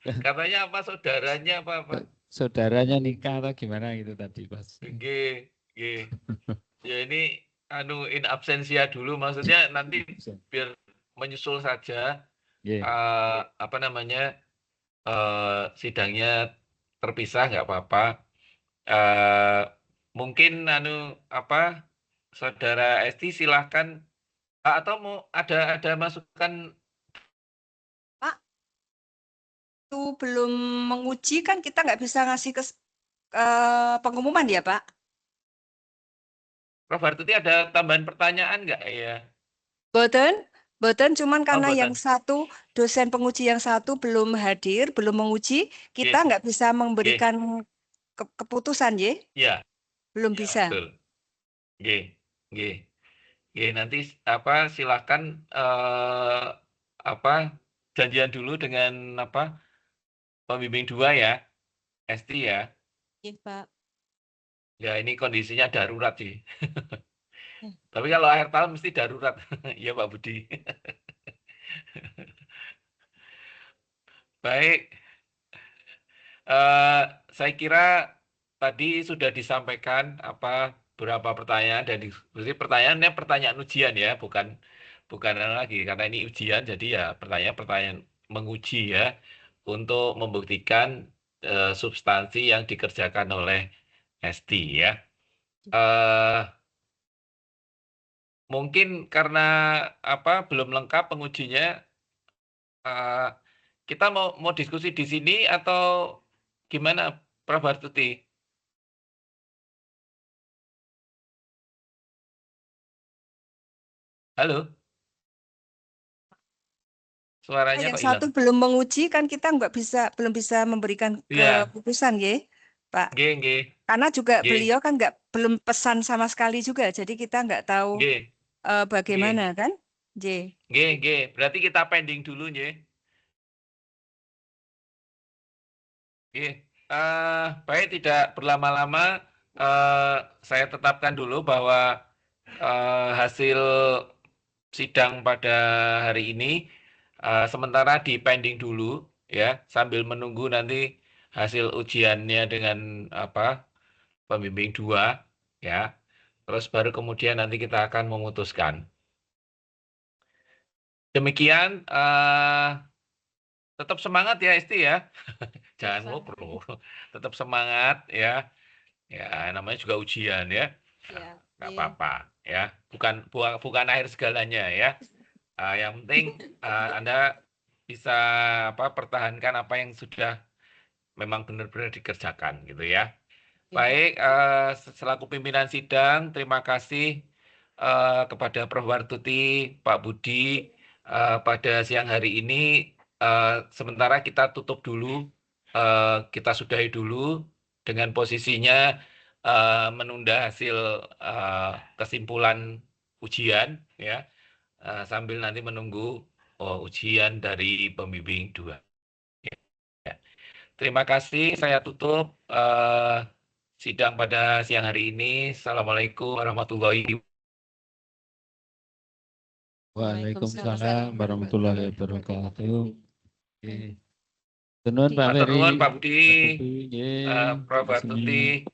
Katanya apa saudaranya apa? Saudaranya nikah atau gimana gitu tadi pas. Nggih, nggih. Ya ini in absensia dulu maksudnya nanti biar menyusul saja apa namanya sidangnya terpisah nggak apa-apa. Mungkin Saudara Esti silahkan atau mau ada masukan. Pak, itu belum menguji kan kita nggak bisa ngasih pengumuman ya Pak? Prof. Hartuti ada tambahan pertanyaan nggak ya? Boten, cuman karena boten. yang satu dosen penguji yang satu belum hadir, belum menguji, kita nggak bisa memberikan keputusan ya? Iya. Belum Ya, bisa. betul. Nanti silakan janjian dulu dengan pembimbing 2 ya, Esti ya. Iya, Pak. Ya ini kondisinya darurat sih. Tapi kalau akhir tahun mesti darurat. Iya Pak Budi. Baik. Saya kira tadi sudah disampaikan beberapa pertanyaan dan pertanyaannya pertanyaan ujian ya, bukan lagi karena ini ujian jadi ya pertanyaan menguji ya untuk membuktikan substansi yang dikerjakan oleh Esti ya. Mungkin karena belum lengkap pengujinya, kita mau diskusi di sini atau gimana, Prof. Hartuti? Halo? Suaranya Yang kok satu hilang? belum menguji kan kita belum bisa memberikan Iya. keputusan ya, Pak. Nggih. Karena juga Nggih. beliau kan belum pesan sama sekali juga, jadi kita nggak tahu Nggih. bagaimana kan, J. Nggih. Berarti kita pending dulu nggih. Nggih. Baik tidak berlama-lama saya tetapkan dulu bahwa hasil sidang pada hari ini sementara di pending dulu ya sambil menunggu nanti hasil ujiannya dengan pembimbing 2 ya. Terus baru kemudian nanti kita akan memutuskan. Demikian tetap semangat ya Esti ya. Jangan ngobrol. Tetap semangat ya. Ya namanya juga ujian ya. Nggak apa-apa ya. Bukan akhir segalanya ya. Yang penting Anda bisa pertahankan apa yang sudah memang benar-benar dikerjakan gitu ya. Baik, selaku pimpinan sidang, terima kasih kepada Prof. Hartuti, Pak Budi pada siang hari ini. Sementara kita tutup dulu, kita sudahi dulu dengan posisinya menunda hasil kesimpulan ujian, ya, sambil nanti menunggu ujian dari pembimbing 2. Ya. Terima kasih, saya tutup sidang pada siang hari ini. Assalamualaikum warahmatullahi wabarakatuh. Waalaikumsalam warahmatullahi wabarakatuh. Tenun Pak Ferry. Tenun Pak Budi, Prof. Hartuti.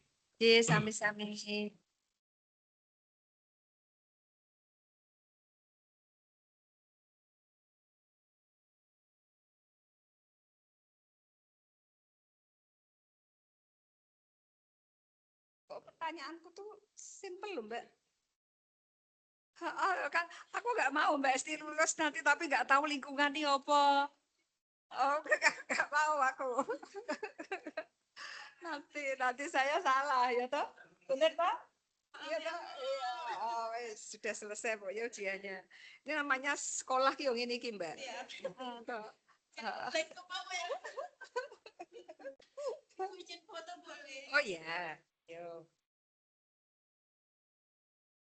Sami-sami. Pertanyaanku tuh simpel loh, Mbak. Kan aku nggak mau Mbak Esti lulus nanti tapi nggak tahu lingkungannya apa. Oh, nggak mau aku. Nanti saya salah ya toh. Bener toh? Iya toh? Iya. Oh, wes, sudah selesai pokoknya ujiannya. Ini namanya sekolah ki yang ini ki, Mbak. Toh. Oh iya. Yo.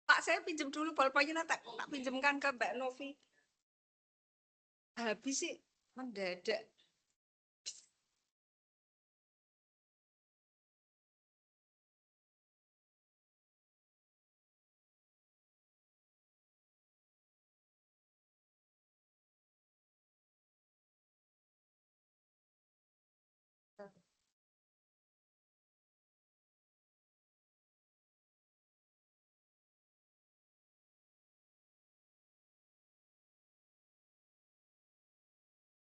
Pak, saya pinjem dulu bolpoinnya tak pinjemkan ke Mbak Novi. Habis sih mendadak